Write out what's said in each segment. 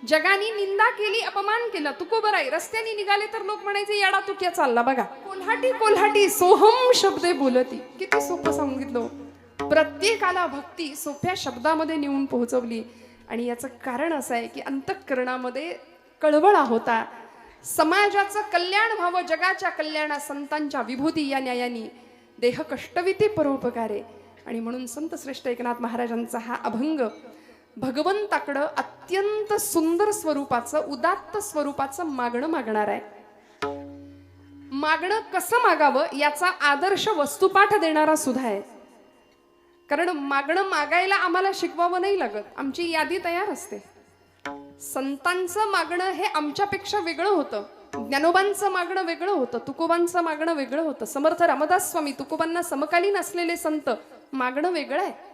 जगानी निंदा केली, अपमान केला, तुकोबराई रस्त्याने निघाले तर लोक म्हणायचे याडा तुक्या चालला बघा. कोल्हाटी कोल्हाटी सोहम शब्दे बोलती. किती सोपं सांगितलं. प्रत्येकाला भक्ती सोप्या शब्दामध्ये नेऊन पोहोचवली. आणि याचं कारण असं आहे की अंतःकरणामध्ये कळवळा होता. समाजाचं कल्याण व्हावं, जगाच्या कल्याणा संतांच्या विभूती या न्यायानी देह कष्टविती परोपकारे. आणि म्हणून संत श्रेष्ठ एकनाथ महाराजांचा हा अभंग भगवंताकडं अत्यंत सुंदर स्वरूपाचं, उदात्त स्वरूपाचं मागणं मागणार आहे. मागणं कसं मागावं याचा आदर्श वस्तुपाठ देणारा सुद्धा आहे. कारण मागणं मागायला आम्हाला शिकवावं नाही लागत, आमची यादी तयार असते. संतांचं मागणं हे आमच्यापेक्षा वेगळं होतं. ज्ञानोबांचं मागणं वेगळं होतं, तुकोबांचं मागणं वेगळं होतं. समर्थ रामदास स्वामी, तुकोबांना समकालीन असलेले संत, मागणं वेगळं आहे.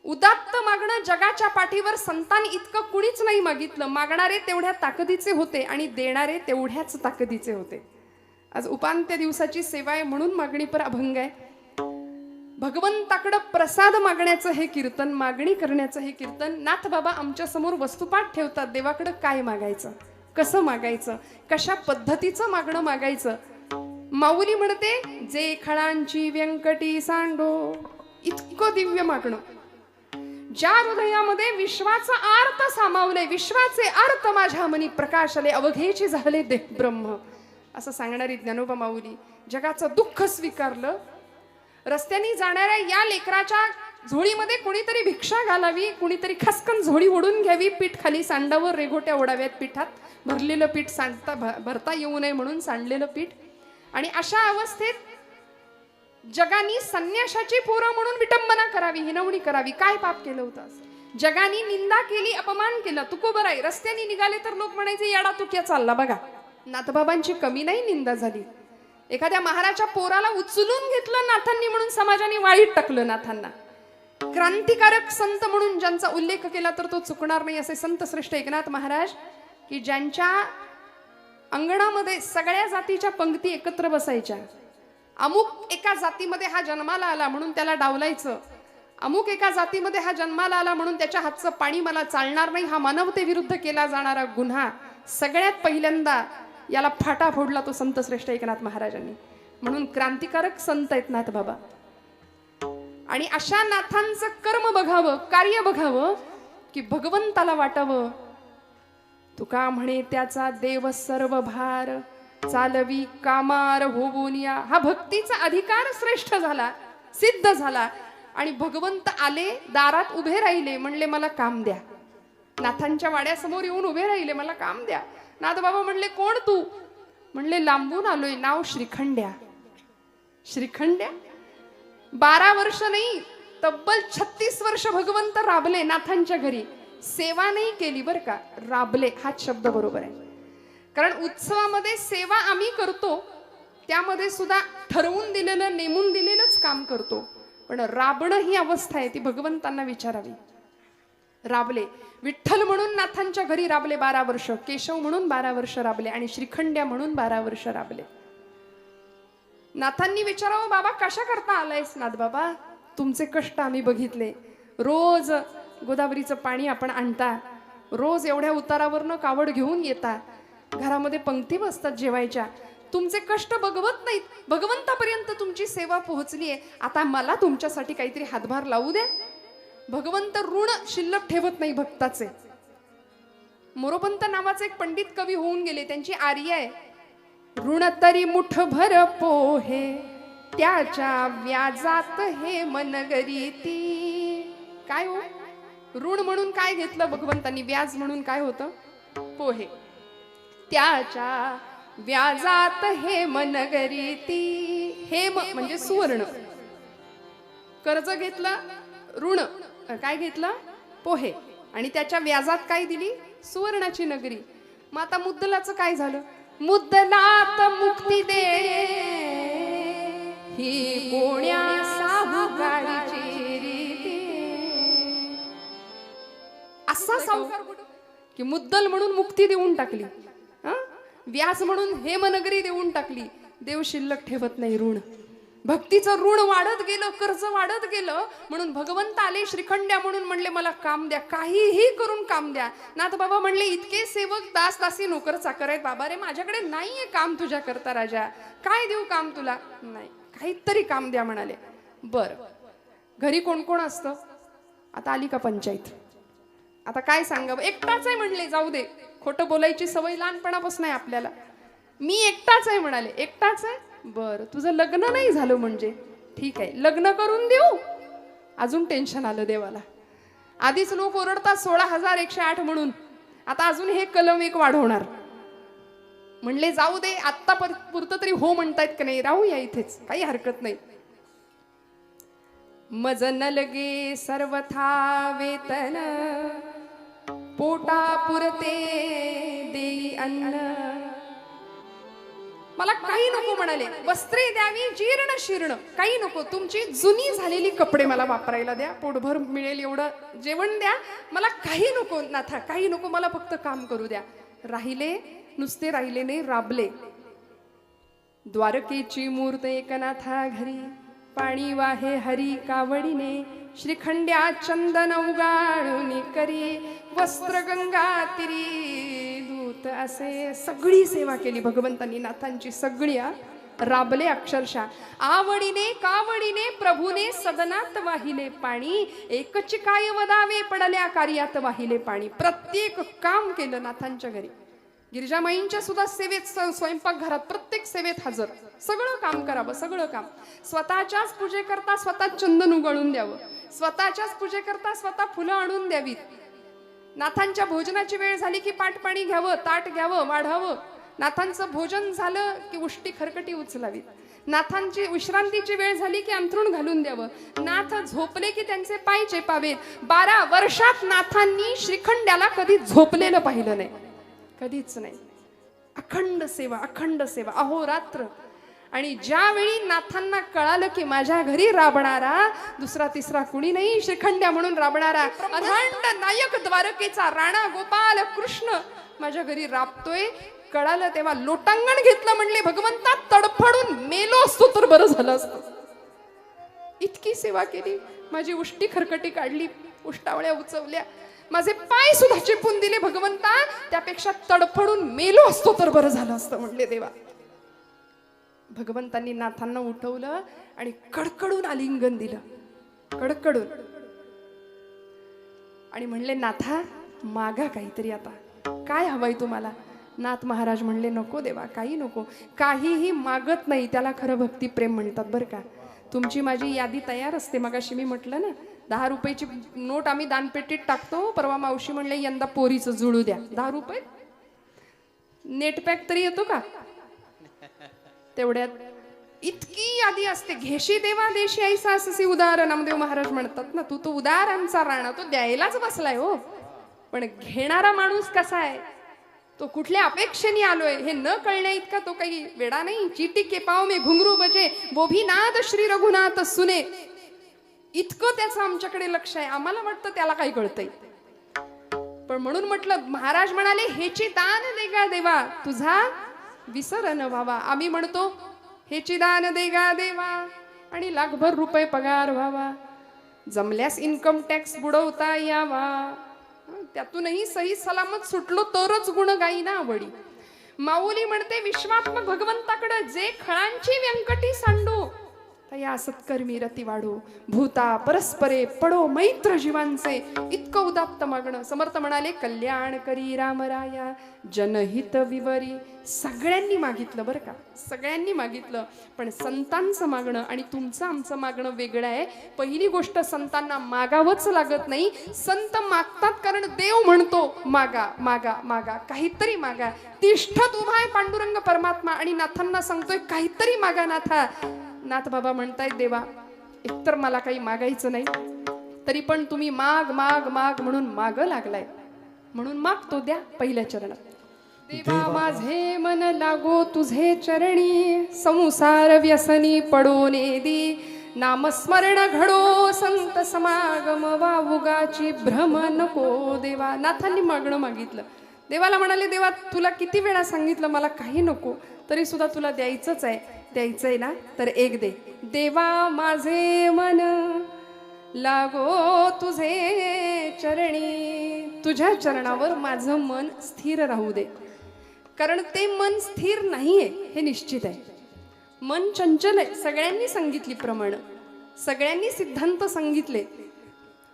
उदात्त मागणं जगाच्या पाठीवर संतांनी इतकं कुणीच नाही मागितलं. मागणारे तेवढ्या ताकदीचे होते आणि देणारे तेवढ्याच ताकदीचे होते. आज उपांत्य दिवसाची सेवा आहे म्हणून मागणीपर अभंग आहे. भगवंताकडं प्रसाद मागण्याचं हे कीर्तन, मागणी करण्याचं हे कीर्तन. नाथ बाबा आमच्या समोर वस्तुपाठ ठेवतात. देवाकडं काय मागायचं, कसं मागायचं, कशा पद्धतीचं मागणं मागायचं. माऊली म्हणते जे खळांची व्यंकटी सांडो, इतकं दिव्य मागणं. ज्या हृदयामध्ये विश्वाचा अर्थ सामावले, विश्वाचे अर्थ माझ्या मनी प्रकाशले, अवघेची झाले देह ब्रह्म, असं सांगणारी ज्ञानोबा माऊली. जगाचं दुःख स्वीकारलं. रस्त्याने जाणाऱ्या या लेकराच्या झोळीमध्ये कुणीतरी भिक्षा घालावी, कुणीतरी खसकन झोळी ओढून घ्यावी, पीठ खाली सांडावं, रेघोट्या ओढाव्यात पिठात, भरलेलं पीठ सांडता भरता येऊ नये म्हणून सांडलेलं पीठ. आणि अशा अवस्थेत जगानी संन्याशाची पोरं म्हणून विटंबना करावी, हिनवणी करावी. काय पाप केलं होतं? जगानी निंदा केली, अपमान केला, तुकोबराई रस्त्याने निघाले तर लोक म्हणायचे याडा तुक्या चालला बघा. नाथबाबांची कमी नाही निंदा झाली. एखाद्या महाराच्या पोराला उचलून घेतलं नाथांनी म्हणून समाजाने वाळीत टाकलं नाथांना. क्रांतिकारक संत म्हणून ज्यांचा उल्लेख केला तर तो चुकणार नाही असे संत श्रेष्ठ एकनाथ महाराज, की ज्यांच्या अंगणामध्ये सगळ्या जातीच्या पंक्ती एकत्र बसायच्या. अमुक एका जातीमध्ये हा जन्माला आला म्हणून त्याला डावलायचं, अमुक एका जातीमध्ये हा जन्माला आला म्हणून त्याच्या हातचं पाणी मला चालणार नाही, हा मानवतेविरुद्ध केला जाणारा गुन्हा. सगळ्यात पहिल्यांदा याला फाटा फोडला तो संत श्रेष्ठ एकनाथ महाराजांनी. म्हणून क्रांतिकारक संत आहेत नाथ बाबा. आणि अशा नाथांचं कर्म बघावं, कार्य बघावं की भगवंताला वाटावं. तुका म्हणे त्याचा देव सर्व भार, चालवी कामार होऊनिया. हा भक्तीचा अधिकार श्रेष्ठ झाला, सिद्ध झाला. आणि भगवंत आले, दारात उभे राहिले, म्हणले मला काम द्या. नाथांच्या वाड्यासमोर येऊन उभे राहिले, मला काम द्या. नाथ बाबा म्हणले कोण तू? म्हणले लांबून आलोय, नाव श्रीखंड्या. श्रीखंड्या 12 वर्ष नाही, तब्बल 36 वर्ष भगवंत राबले नाथांच्या घरी. सेवा नाही केली बरं का, राबले हाच शब्द बरोबर आहे. कारण उत्सवामध्ये सेवा आम्ही करतो, त्यामध्ये सुद्धा ठरवून दिलेलं, नेमून दिलेलंच काम करतो. पण राबणं ही अवस्था आहे, ती भगवंतांना विचारावी. राबले. विठ्ठल म्हणून नाथांच्या घरी राबले 12 वर्ष, केशव म्हणून 12 वर्ष राबले, आणि श्रीखंड्या म्हणून 12 वर्ष राबले. नाथांनी विचारावं बाबा कशा करता आलायस? नाथ बाबा तुमचे कष्ट आम्ही बघितले. रोज गोदावरीचं पाणी आपण आणता, रोज एवढ्या उतारावरनं कावड घेऊन येता, घरामध्ये पंक्ती बसतात जेवायच्या. तुमचे कष्ट बघवत नाहीत, भगवंतापर्यंत तुमची सेवा पोहोचली आहे. आता मला तुमच्यासाठी काहीतरी हातभार लावू द्या. भगवंत ऋण शिल्लक ठेवत नाही भक्ताचे. मोरोपंत नावाचे एक पंडित कवी होऊन गेले, त्यांची आर्य आहे. ऋण तरी मुठभर पोहे, त्याच्या व्याजात हे मनगरीती. काय हो? ऋण म्हणून काय घेतलं भगवंतांनी, व्याज म्हणून काय होतं? पोहे. त्याच्या व्याजात हे मनगरीती. हेम म्हणजे सुवर्ण. कर्ज घेतलं, ऋण काय घेतलं? पोहे. आणि त्याच्या व्याजात काय दिली? सुवर्णाची नगरी. मग आता मुद्दलाचं काय झालं? मुद्दलात मुक्ती दे ही कोण्या साहुकारीची रीती. असा साहुकार की मुद्दल म्हणून मुक्ती देऊन टाकली, व्याज म्हणून हेमनगरी देऊन टाकली. देव शिल्लक ठेवत नाही ऋण. भक्तीचं ऋण वाढत गेलं, कर्ज वाढत गेलं, म्हणून भगवंत आले श्रीखंड्या म्हणून म्हणले मला काम द्या, काहीही करून काम द्या. नाथ बाबा म्हणले इतके सेवक दास दासी नोकर चाकर आहेत बाबा रे, माझ्याकडे नाहीये काम तुझ्या करता राजा, काय देऊ काम तुला, नाही काहीतरी काम द्या म्हणाले. बर घरी कोण कोण असतं, आता आली का पंचायत, आता काय सांगावं, एकटाच आहे म्हणले, जाऊ दे खोटं बोलायची सवय लहानपणापासून आहे आपल्याला, मी एकटाच आहे म्हणाले. एकटाच आहे, बर तुझं लग्न नाही झालं म्हणजे ठीक आहे, लग्न करून देऊ, अजून टेन्शन आलं देवाला. आधीच लोक ओरडतात 16,108 म्हणून, आता अजून हे कलम एक वाढवणार. म्हणले जाऊ दे, आत्ता पुरतं तरी हो म्हणतायत का नाही, राहूया इथेच, काही हरकत नाही. मज न लगे सर्वथा वेतन, पोटा पुरते देई अन्न. मला काही नको म्हणाले, वस्त्रे द्यावी जीर्ण शीर्ण, काही नको, तुमची जुनी झालेली कपडे मला वापरायला द्या, पोटभर मिळेल एवढं जेवण द्या, मला काही नको नाथा, काही नको, मला फक्त काम करू द्या. राहिले, नुसते राहिले नाही, राबले. द्वारकेची मूर्त एकनाथा घरी, पाणी वाहे हरी कावडीने, श्रीखंड्या चंदन उगाळून करी, वस्त्र गंगा तिरी दूत असे. सगळी सेवा केली भगवंतांनी, नाथांची सगळी. राबले अक्षरशः. आवडीने कावडीने प्रभूने सदनात वाहिले पाणी, एकच काय वदावे पडल्या कार्यात वाहिले पाणी. प्रत्येक काम केलं नाथांच्या घरी. गिरिजामाईंच्या सुद्धा सेवेत, स्वयंपाकघरात प्रत्येक सेवेत हजर, सगळं काम करावं, सगळं काम. स्वतःच्याच पूजेकरता स्वतः चंदन उगळून द्यावं, स्वतःच्याच पूजेकरता स्वतः फुलं आणून द्यावीत. नाथांच्या भोजनाची वेळ झाली की पाट पाणी घ्यावं, ताट घ्यावं, वाढावं. नाथांचं भोजन झालं की उष्टी खरकटी उचलावीत. नाथांची विश्रांतीची वेळ झाली की अंथरूण घालून द्यावं. नाथ झोपले की त्यांचे पाय चेपावेत. 12 वर्षात नाथांनी श्रीखंड्याला कधी झोपलेलं पाहिलं नाही, कधीच नाही. अखंड सेवा, अखंड सेवा, अहोरात्र. आणि ज्यावेळी नाथांना कळालं की माझ्या घरी राबणारा दुसरा तिसरा कुणी नाही, श्रीखंड्या म्हणून राबणारा अखंड नायक द्वारकेचा राणा गोपाल कृष्ण माझ्या घरी राबतोय, कळालं तेव्हा लोटांगण घेतलं. म्हणले भगवंता तडफडून मेलो असतो तर बरं झालं असतं. इतकी सेवा केली, माझी उष्टी खरकटी काढली, उष्टावळ्या उचवल्या, माझे पाय सुद्धा चिपून दिले भगवंता, त्यापेक्षा तडफडून मेलो असतो तर बरं झालं असतं म्हणले देवा. भगवंतांनी नाथांना उठवलं आणि कडकडून आलिंगन दिलं, कडकडून. आणि म्हणले नाथा मागा काहीतरी, आता काय हवंय तुम्हाला. नाथ महाराज म्हणले नको देवा, काही नको, काहीही मागत नाही, त्याला खरं भक्ती प्रेम म्हणतात बरं का. तुमची माझी यादी तयार असते. मगाशी मी म्हटलं ना 10 रुपयाची नोट आम्ही दानपेटीत टाकतो. परवा मावशी म्हणले यंदा पोरीचं जुळू द्या. 10 रुपये नेटपॅक तरी येतो का तेवढ्यात. इतकी यादी असते. घेशी देवा देशी ऐसा असे उदार नामदेव महाराज म्हणतात ना, तू तो उदारांचा राणा, तो द्यायलाच बसलाय हो, पण घेणारा माणूस कसा आहे, तो कुठल्या अपेक्षेने आलोय हे न कळण्या इतका तो काही वेडा नाही. चीटी के पाव में घुंगरू बजे वो भी नाद श्री रघुनाथ सुने, इतकं त्याचं आमच्याकडे लक्ष आहे. आम्हाला वाटतं त्याला काही कळतंय, पण म्हणून म्हटलं महाराज म्हणाले हेची दान देगा देवा तुझा विसर न व्हावा. आम्ही म्हणतो हेची दान देगा देवा आणि लाखभर रुपये पगार व्हावा, जमल्यास इन्कम टॅक्स बुडवता यावा, त्यातूनही सही सलामत सुटलो तरच गुण गाई ना आवडी. माऊली म्हणते विश्वात्मक भगवंताकडे जे खळांची व्यंकटी सांडू, या सत्कर्मी रती वाढू, भूता परस्परे पडो मैत्र जीवांचे. इतकं उदात्त मागणं. समर्थ म्हणाले कल्याण करी रामराया जनहित विवरी. सगळ्यांनी मागितलं बरं का, सगळ्यांनी मागितलं, पण संतांचं मागणं आणि तुमचं आमचं मागणं वेगळं आहे. पहिली गोष्ट संतांना मागावंच लागत नाही, संत मागतात कारण देव म्हणतो मागा मागा मागा, काहीतरी मागा. तिष्ठत उभा आहे पांडुरंग परमात्मा आणि नाथांना सांगतोय काहीतरी मागा नाथा. नाथ बाबा म्हणतायत देवा एकतर मला काही मागायचं नाही, तरी पण तुम्ही माग माग माग म्हणून माग लागलाय, म्हणून मागतो द्या पहिल्या चरणात. देवा माझे मन लागो तुझे चरणी, संसार व्यसनी पडो नेदी, नामस्मरण घडो संत समागम, वावुगाची भ्रम नको देवा. नाथांनी मागणं मागितलं, देवाला म्हणाले, देवा तुला किती वेळा सांगितलं मला काही नको, तरी सुद्धा तुला द्यायचंच आहे, द्यायचंय ना तर एक दे. देवा माझे मन लागो तुझे चरणी, तुझ्या चरणावर माझं मन स्थिर राहू दे. कारण ते मन स्थिर नाहीये हे निश्चित आहे. मन चंचल आहे, सगळ्यांनी सांगितली प्रमाण, सगळ्यांनी सिद्धांत सांगितले.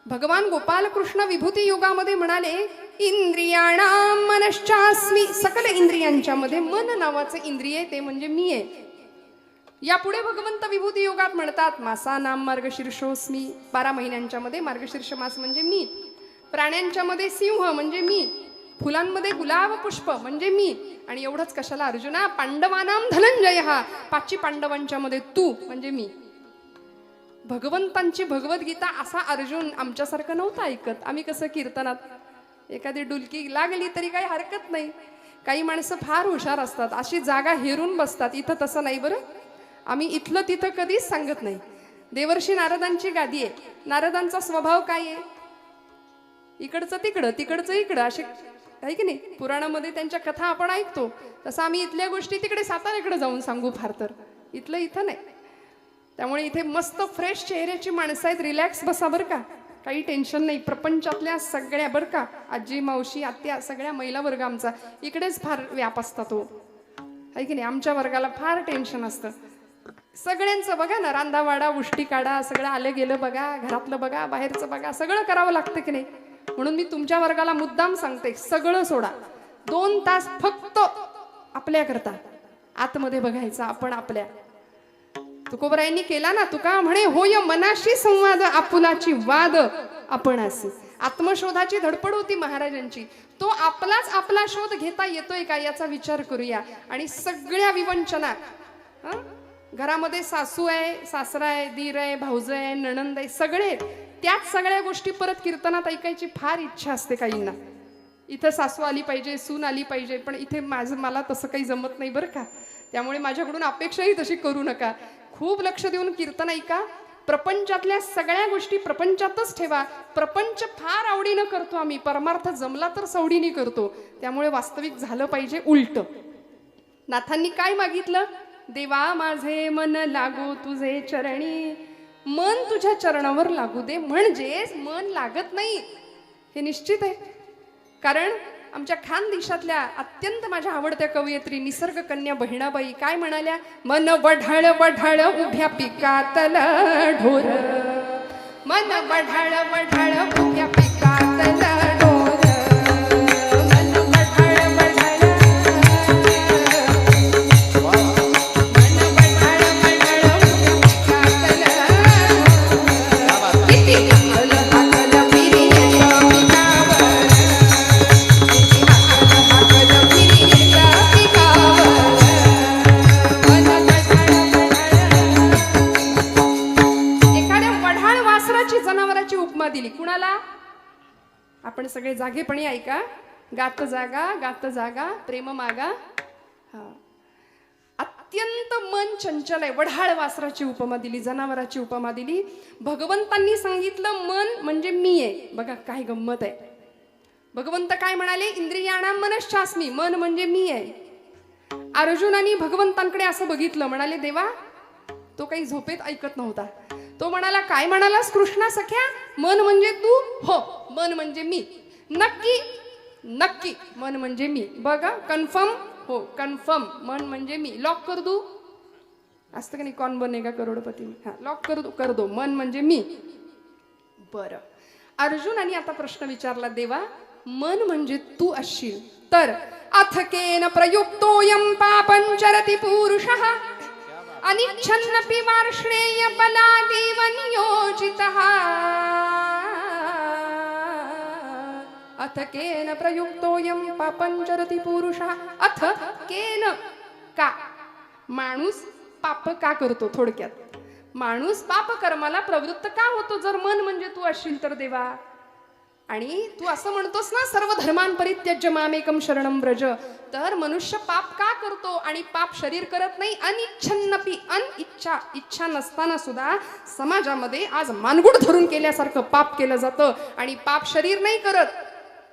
भगवान गोपाल कृष्ण विभूती युगामध्ये म्हणाले, इंद्रियाणाम मनश्चास्मी, सकल इंद्रियांच्या मध्ये मन नावाचे इंद्रिय ते म्हणजे मी आहे. यापुढे भगवंत विभूती योगात म्हणतात, मासानाम मार्गशीर्षोस्मी, 12 महिन्यांच्या मध्ये मार्गशीर्ष मास म्हणजे मी, प्राण्यांच्या मध्ये सिंह म्हणजे मी, फुलांमध्ये गुलाब पुष्प म्हणजे मी. आणि एवढंच कशाला अर्जुना, पांडवानाम धनंजय, 5 पांडवांच्या मध्ये तू म्हणजे मी. भगवंतांची भगवद्गीता असा अर्जुन आमच्यासारखं नव्हतं ऐकत. आम्ही कसं कीर्तनात एखादी डुलकी लागली तरी काही हरकत नाही. काही माणसं फार हुशार असतात, अशी जागा हेरून बसतात. इथं तसं नाही बरं. आम्ही इथलं तिथं कधीच सांगत नाही. देवर्षी नारदांची गादी आहे. नारदांचा स्वभाव काय आहे, इकडचं तिकडं तिकडचं इकडं असे आहे की नाही. पुराणामध्ये त्यांच्या कथा आपण ऐकतो, तसं आम्ही इथल्या गोष्टी तिकडे साताऱ्याकडे जाऊन सांगू फार तर, इथलं इथं नाही. त्यामुळे इथे मस्त फ्रेश चेहऱ्याची माणसं आहेत, रिलॅक्स बसा बरं का, काही टेन्शन नाही. प्रपंचातल्या सगळ्या बरं का, आजी मावशी आत्या सगळ्या महिला वर्ग आमचा इकडेच फार व्याप असतात तो, आहे की नाही. आमच्या वर्गाला फार टेन्शन असतं सगळ्यांचं. बघा ना, रांधावाडा उष्टी काढा, सगळं आलं गेलं बघा, घरातलं बघा, बाहेरचं बघा, सगळं करावं लागतं की नाही. म्हणून मी तुमच्या वर्गाला मुद्दाम सांगते, सगळं सोडा, 2 तास फक्त आपल्याकरता आतमध्ये बघायचं आपण आपल्या. तुकोबरायांनी केला ना, तुका म्हणे होय मनाशी संवाद आपुलाची वाद आपणासी. आत्मशोधाची धडपड होती महाराजांची. तो आपलाच आपला शोध घेता येतोय का याचा विचार करूया. आणि सगळ्या विवंचना, घरामध्ये सासू आहे, सासरा आहे, दीर आहे, भाऊज आहे, नणंद आहे, सगळे त्याच सगळ्या गोष्टी परत कीर्तनात ऐकायची फार इच्छा असते काहींना. इथं सासू आली पाहिजे, सून आली पाहिजे, पण इथे मला तसं काही जमत नाही बरं का. त्यामुळे माझ्याकडून अपेक्षाही तशी करू नका. खूप लक्ष देऊन कीर्तन ऐका. प्रपंचातल्या सगळ्या गोष्टी प्रपंचातच ठेवा. प्रपंच फार आवडीनं करतो आम्ही, परमार्थ जमला तर सवडीने करतो. त्यामुळे वास्तविक झालं पाहिजे उलट. नाथांनी काय मागितलं, देवा माझे मन लागो तुझे चरणी, मन तुझ्या चरणावर लागू दे. म्हणजेच मन लागत नाही हे निश्चित आहे. कारण आमच्या खानदेशातल्या अत्यंत माझ्या आवडत्या कवयित्री निसर्ग कन्या बहिणाबाई काय म्हणाल्या, मन वढाळ वढाळ उभ्या पिकातल ढोर, मन वढाळ वढाळ उभ्या पिकातल ढोर, मन वढाळ वढाळ, मन वढाळ वढाळ उभ्या पिकातल ढोर, किती हाकल हाकल फिरीच्या पिकावर, जनावराची उपमा दिली. कुणाला? आपण सगळे जागेपणी ऐका. गात जागा गात जागा प्रेम मागा. अत्यंत मन चंचल आहे. वढाळ वासराची उपमा दिली, जनावराची उपमा दिली. भगवंतांनी सांगितलं मन म्हणजे मी आहे. बघा काय गंमत आहे. भगवंत काय म्हणाले, इंद्रियाणाम मनश्चास्मी, मन म्हणजे मी आहे. अर्जुनानी भगवंतांकडे असं बघितलं, म्हणाले देवा, तो काही झोपेत ऐकत नव्हता. तो म्हणाला, काय म्हणालास कृष्णा सख्या, मन म्हणजे तू? हो, मन म्हणजे मी. नक्की? नक्की मन म्हणजे मी. बघा कन्फर्म? हो कन्फर्म, मन म्हणजे मी. लॉक कर दू? असतं का नाही, कौन बनेगा करोडपती. हा, लॉक कर दो, मन म्हणजे मी. बरं, अर्जुनाने आता प्रश्न विचारला, देवा मन म्हणजे तू असशील तर अथकेन प्रयुक्तोयम पापंचरति पुरुषः अनिच्छन्नपि वार्ष्णेय बलादेव नियोजितः. अथ केन प्रयुक्तोयम पापंचरति पुरुषः. अथ केन, का माणूस पाप का करतो. थोडक्यात माणूस पाप कर्माला प्रवृत्त का होतो जर मन म्हणजे तू असशील तर देवा. आणि तू असं म्हणतोस ना, सर्व धर्मान परित्यज्य मामेकम शरणम व्रज, तर मनुष्य पाप का करतो. आणि पाप शरीर करत नाही. अनिच्छन्नपि, इच्छा नसताना सुद्धा समाजामध्ये आज मानगुड धरून केल्यासारखं पाप केलं जातं. आणि पाप शरीर नाही करत,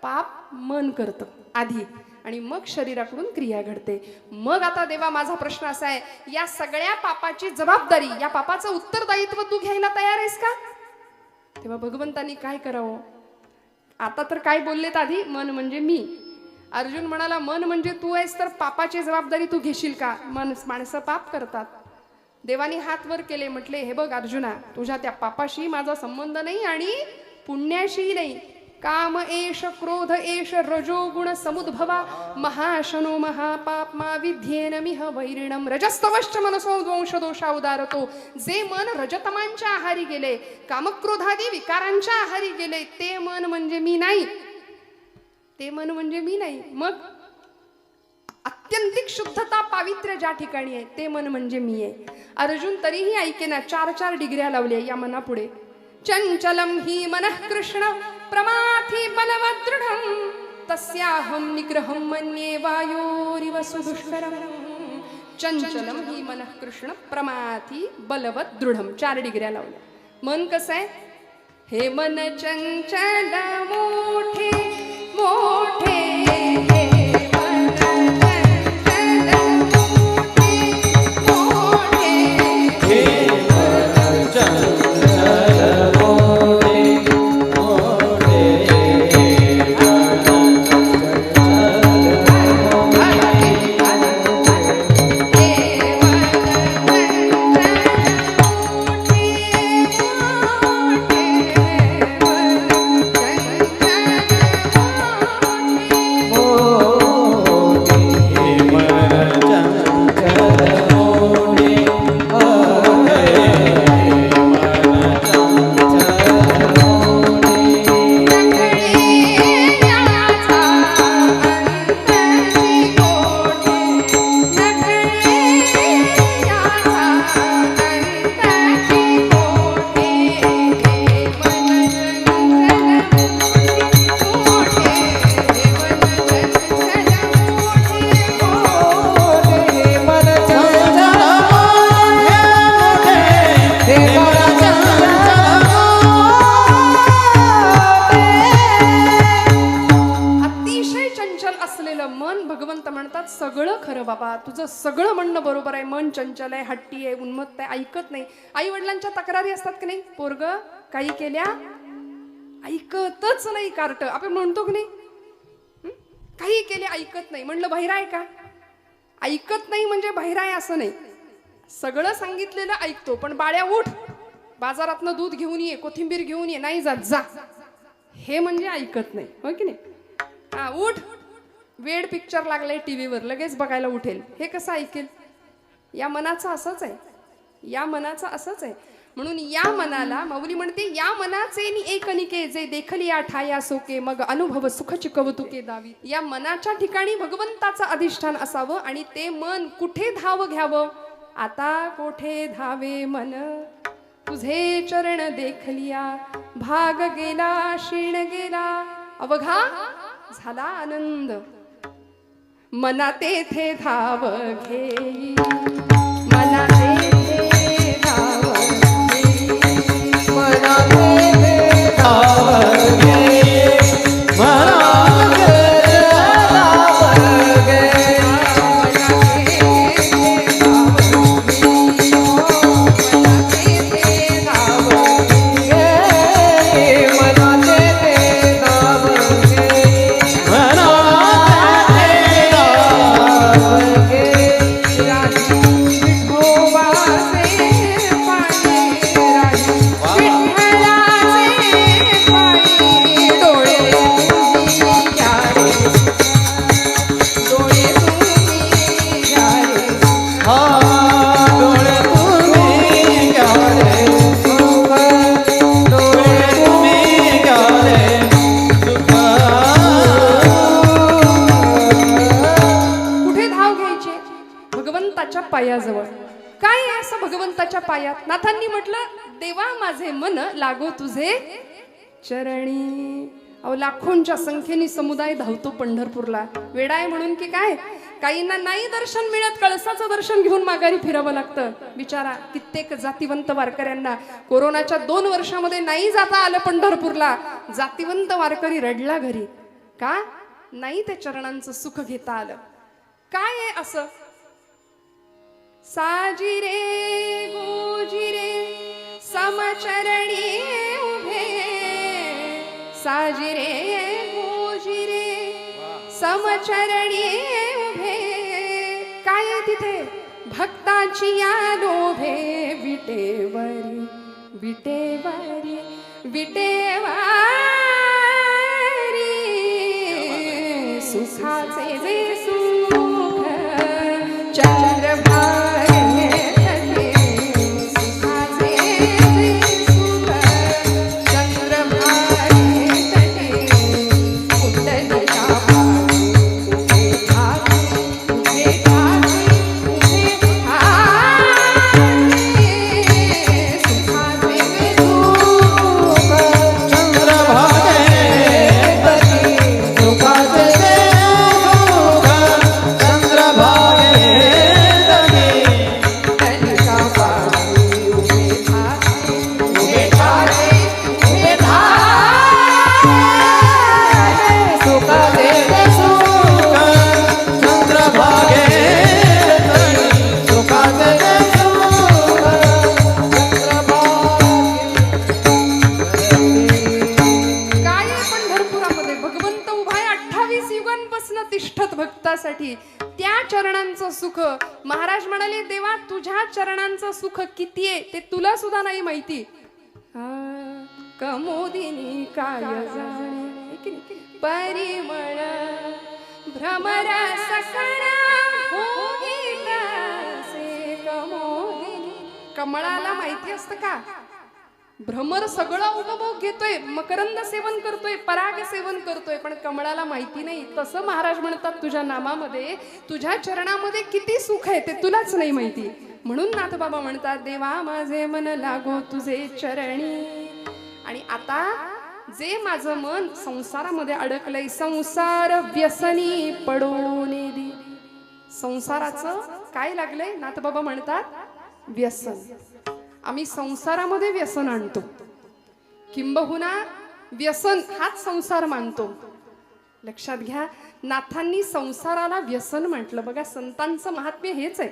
पाप मन करतं आधी आणि मग शरीराकडून क्रिया घडते. मग आता देवा माझा प्रश्न असा आहे, या सगळ्या पापाची जबाबदारी, या पापाचं उत्तरदायित्व तू घ्यायला तयार आहेस का? तेव्हा भगवंतांनी काय करावं? आता तर काय बोललेत आधी, मन म्हणजे मी. अर्जुन म्हणाला मन म्हणजे तू आहेस, तर पापाची जबाबदारी तू घेशील का? माणसं पाप करतात. देवानी हात वर केले, म्हटले हे बघ अर्जुना, तुझ्या त्या पापाशी माझा संबंध नाही आणि पुण्याशी नाही. काम एष क्रोध एष रजोगुण समुद्भवा महाशनो महापाप्मा विध्येन मिह वैरिणम रजस्तवश्च मनसो द्वंश दोषा उदारतो. जे मन रजतमांच्या आहारी गेले, कामक्रोधादी विकारांच्या आहारी गेले, ते मन म्हणजे मी नाही. ते मन म्हणजे मी नाही. मग अत्यंतिक शुद्धता पावित्र्य ज्या ठिकाणी आहे ते मन म्हणजे मी आहे. अर्जुन तरीही ऐकेना, 4 डिग्र्या लावल्या या मनापुढे. चंचलम ही मनः कृष्ण प्रमाथी बलवदृढं तस्याहं निग्रहं मन्ये वायोरिव सुदुष्करं. चंचलम ही मनः कृष्ण प्रमाथी बलवदृढं 4 डिग्र्या लावल्या. मन कसं आहे? हे मन चंचल मोठे मोठे, सगळं खरं बाबा, तुझं सगळं म्हणणं बरोबर आहे. मन चंचल आहे, हट्टी आहे, उन्मत्त आहे, ऐकत नाही. आई वडिलांच्या तक्रारी असतात की नाही, पोरग काही केल्या ऐकतच नाही. कार्ट आपण म्हणतो की नाही, काही केले ऐकत नाही. म्हणलं बहिरा आहे का? ऐकत नाही म्हणजे बहिरा आहे असं नाही. सगळं सांगितलेलं ऐकतो, पण बाळ्या उठ, बाजारातनं दूध घेऊन ये, कोथिंबीर घेऊन ये. नाही जात, जा. हे म्हणजे ऐकत नाही, हो की नाही? हा, उठ, वेड पिक्चर लागलाय टीव्हीवर, लगेच बघायला उठेल. हे कसं ऐकेल? या मनाचं असंच आहे, या मनाचं असंच आहे. म्हणून या मनाला माऊली म्हणते, या मनाचे एकनिके जे देखली या ठाया सोके, मग अनुभव सुखची कौतुके दावी. या मनाच्या ठिकाणी भगवंताचं अधिष्ठान असावं आणि ते मन कुठे धाव घ्यावं? आता कोठे धावे मन, तुझे चरण देखलिया, भाग गेला क्षीण गेला, अवघा झाला आनंद. मना तेथे धाव घेई, मना तेथे धाव घेई, मना तेथे धाव घेई, मना पायाजवळ. काय आहे असं भगवंताच्या पायात? नाथांनी म्हटलं, देवा माझे मन लागो तुझे चरणी. अहो, लाखोंच्या संख्येने समुदाय धावतो पंढरपूरला. वेडा आहे म्हणून की काय? काहींना नाही दर्शन मिळत, कळसाचं दर्शन घेऊन माघारी फिरावं लागतं. बिचारा कित्येक जातिवंत वारकऱ्यांना कोरोनाच्या 2 वर्षामध्ये नाही जाता आलं पंढरपूरला. जातिवंत वारकरी रडला घरी. का नाही त्या चरणांचं सुख घेता आलं. काय आहे असं? साजिरे गोजिरे समचरणी उभे, साजिरे गोजिरे समचरणी उभे. काय आहे तिथे? भक्ताची या लोभे विटेवरी विटेवरी विटेवरी सुखाचे जे सुख चंद्रभागे तटे, सुखाचे जे सुख चंद्रभागे तटे. कुंडलिका पावे उभे ठाके, उभे ठाके, उभे ठाके. सुखाचे जे सुख चंद्रभागे तटी, सुखाचे ते सुख चंद्रभागे तटी. कुंडलिका पावे उभे ठाके, उभे ठाके, उभे ठाके. सुखाचे ते सुख चंद्रभागे तटी, सुखाचे ते सुख चंद्रभागे. काय आहे पंढरपुरामध्ये? भगवंत उभाय 28 युगांपासून तिष्ठत भक्तासाठी. त्या चरणांचं सुख महाराज म्हणाले, देवा तुझ्या चरणांचं सुख किती आहे ते तुला सुद्धा नाही माहिती. कमोदिनी काय जाणे परिमळ भ्रमर सकळा भोगीतासे. कमोदिनी कमळाला माहिती असतं का? भ्रमर सगळं उपभोग घेतोय, मकरंद सेवन करतोय, पराग सेवन करतोय, पण कमळाला माहिती नाही. तसं महाराज म्हणतात, तुझ्या नामामध्ये तुझ्या चरणामध्ये किती सुख आहे ते तुलाच नाही माहिती. म्हणून नाथबाबा म्हणतात, देवा माझे मन लागो तुझे चरणी. आणि आता जे माझं मन संसारामध्ये अडकलंय, संसार व्यसनी पडून दे. संसाराचं काय लागलंय? नाथबाबा म्हणतात व्यसन. आम्ही संसारामध्ये व्यसन आणतो, किंबहुना व्यसन हाच संसार मानतो. लक्षात घ्या, नाथांनी संसाराला व्यसन म्हटलं. बघा, संतांचं महात्म्य हेच आहे.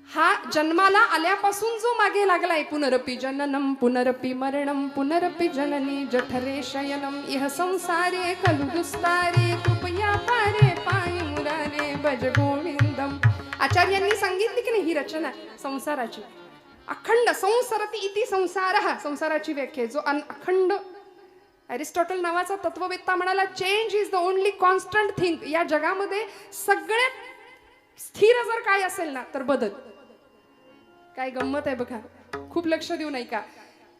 हा जन्माला आल्यापासून जो मागे लागलाय, पुनरपि जननम पुनरपि मरणम पुनरपि जननी जठरे शयनम इह संसारे खलु दुस्तारे कृपया पारे पायी मुरारे भज गोविंदम. आचार्यांनी सांगितली की नाही ही रचना संसाराची? अखंड संसरती इति संसारः, संसाराची व्याख्या जो अखंड. अरिस्टॉटल नावाचा तत्ववेत्ता म्हणाला, change is the only constant thing. या जगामध्ये सगळ्यात स्थिर जर काय असेल ना तर बदल. काय गंमत आहे बघा, खूप लक्ष देऊ नाही का?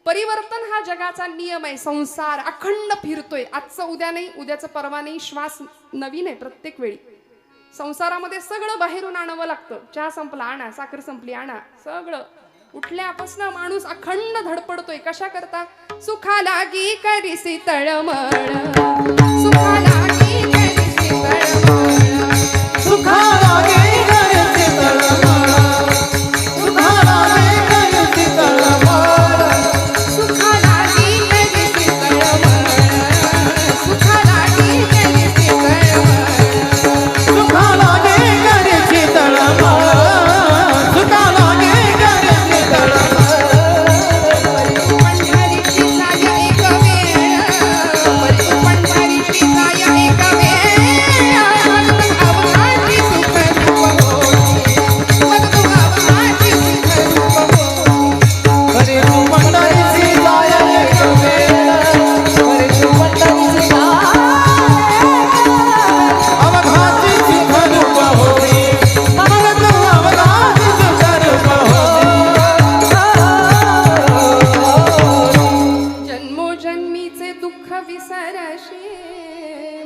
परिवर्तन हा जगाचा नियम आहे. संसार अखंड फिरतोय, आजचं उद्या नाही, उद्याचं परवा नाही, श्वास नवीन आहे प्रत्येक वेळी. संसारामध्ये सगळं बाहेरून आणावं लागतं. चहा संपला आणा, साखर संपली आणा, सगळं. उठल्यापासून माणूस अखंड धडपडतोय. कशा करता? सुखा लागी करीसी तळमळ, सुखा लागी करीसी तळमळ, सुखा लागे करते तळमळ, सुखा लागे करते तळमळ, सुखा लागी करीसी तळमळ, सुखा लागी करीसी तळमळ, सुखा लागे करते तळमळ, सुखा लागे करते तळमळ. पंढरीची जाय एक वेळ, पंढरीची जाय एक वेळ, अवघाची सुख रूप होती, मग तू अवघाची सुख रूप होती. हरे तू पंढरीची जाय एक वेळ, हरे तू पंढरीची जाय अवघाची सुख रूप होती, मग तू अवघाची सुख रूप होती. जन्मोजन्मीचे दुःख विसरशी,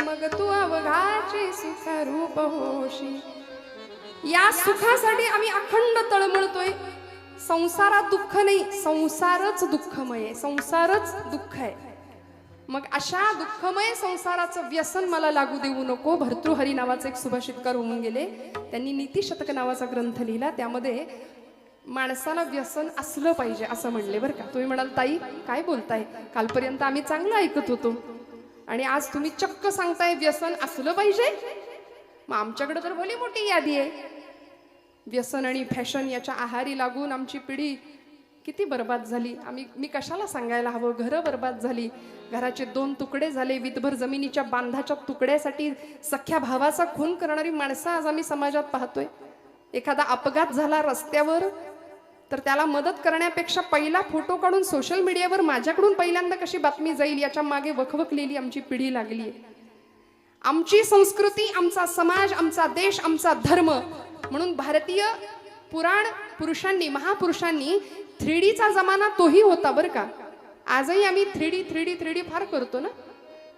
मग तू अवघाची सुख रूप होशी. या सुखासाठी आम्ही अखंड तळमळतोय. संसारात दुःख नाही, संसारच दुःखमय आहे, संसारच दुःख आहे. मग अशा दुःखमय संसाराचं व्यसन मला लागू देऊ नको. भर्तृहरी नावाचे एक सुभाषितकार होऊन गेले, त्यांनी नीतिशतक नावाचा ग्रंथ लिहिला. त्यामध्ये माणसाला व्यसन असलं पाहिजे असं म्हणले बरं का. तुम्ही म्हणाल, ताई काय बोलताय, कालपर्यंत आम्ही चांगलं ऐकत होतो, आणि आज तुम्ही चक्क सांगताय व्यसन असलं पाहिजे. मग आमच्याकडे तर भली मोठी यादी आहे. व्यसन आणि फॅशन याच्या आहारी लागून आमची पिढी किती बर्बाद झाली. मी कशाला सांगायला हवं. घरं बर्बाद झाली, घराचे 2 तुकडे झाले. विधभर जमिनीच्या बांधाच्या तुकड्यासाठी सख्या भावाचा खून करणारी माणसं आज आम्ही समाजात पाहतोय. एखादा अपघात झाला रस्त्यावर तर त्याला मदत करण्यापेक्षा पहिला फोटो काढून सोशल मीडियावर माझ्याकडून पहिल्यांदा कशी बातमी जाईल याच्या मागे वखवकलेली आमची पिढी लागली आहे. आमची संस्कृती, आमचा समाज, आमचा देश, आमचा धर्म म्हणून भारतीय पुराण पुरुषांनी, महापुरुषांनी 3Dचा जमाना तोही होता बरं का. आजही आम्ही 3D फार करतो ना.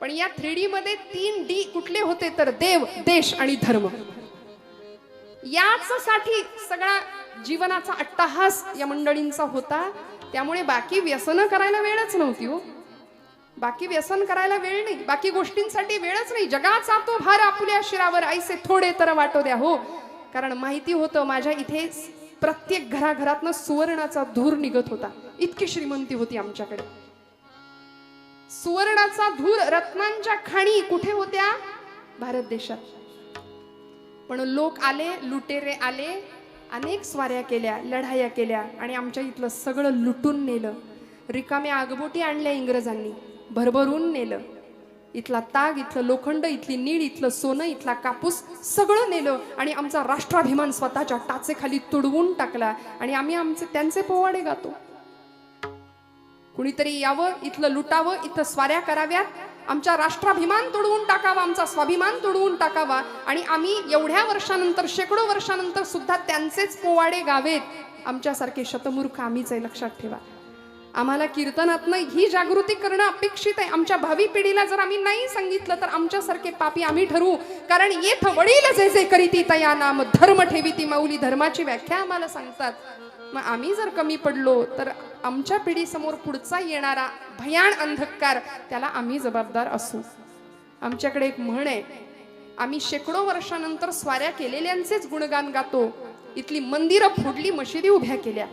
पण या 3D मध्ये 3D कुठले होते तर देव, देश आणि धर्म. याच साठी सगळा जीवनाचा अट्टहास या मंडळींचा होता. त्यामुळे बाकी व्यसन करायला वेळच नव्हती हो. बाकी व्यसन करायला वेळ नाही, बाकी गोष्टींसाठी वेळच नाही. जगाचा तो भार आपुल्या शिरावर ऐसे थोडे तर वाटो द्या हो. कारण माहिती होतं माझ्या इथे प्रत्येक घराघरातनं सुवर्णाचा धूर निघत होता. इतकी श्रीमंती होती आमच्याकडे. सुवर्णाचा धूर, रत्नांच्या खाणी कुठे होत्या? भारत देशात. पण लोक आले, लुटेरे आले, अनेक स्वाऱ्या केल्या, लढाया केल्या आणि आमच्या इथलं सगळं लुटून नेलं. रिकाम्या आगबोटी आणल्या इंग्रजांनी, भरभरून नेलं. इथला ताग, इथलं लोखंड, इथली नीळ, इथलं सोनं, इथला कापूस सगळं नेलं आणि आमचा राष्ट्राभिमान स्वतःच्या टाचेखाली तुडवून टाकला. आणि आम्ही त्यांचे पोवाडे गातो. कुणीतरी यावं, इथलं लुटावं, इथं स्वाऱ्या कराव्यात, आमचा राष्ट्राभिमान तोडवून टाकावा, आमचा स्वाभिमान तोडवून टाकावा आणि आम्ही एवढ्या वर्षानंतर, शेकडो वर्षानंतर सुद्धा त्यांचेच पोवाडे गावेत. आमच्यासारखे शतमूर्ख आम्हीच आहे, लक्षात ठेवा. आम्हाला कीर्तनातनं ही जागृती करणं अपेक्षित आहे. आमच्या भावी पिढीला जर आम्ही नाही सांगितलं तर आमच्यासारखे पापी आम्ही ठरवू. कारण येथ वडील जे जे करीती तया नाम धर्म ठेवीती माऊली. धर्माची व्याख्या आम्हाला सांगतात. मग आम्ही जर कमी पडलो तर आमच्या पिढीसमोर पुढचा येणारा भयान अंधकार, त्याला आम्ही जबाबदार असू. आमच्याकडे एक म्हण आहे, आम्ही शेकडो वर्षानंतर स्वाऱ्या केलेल्यांचेच गुणगान गातो. इथली मंदिरं फोडली, मशिदी उभ्या केल्या,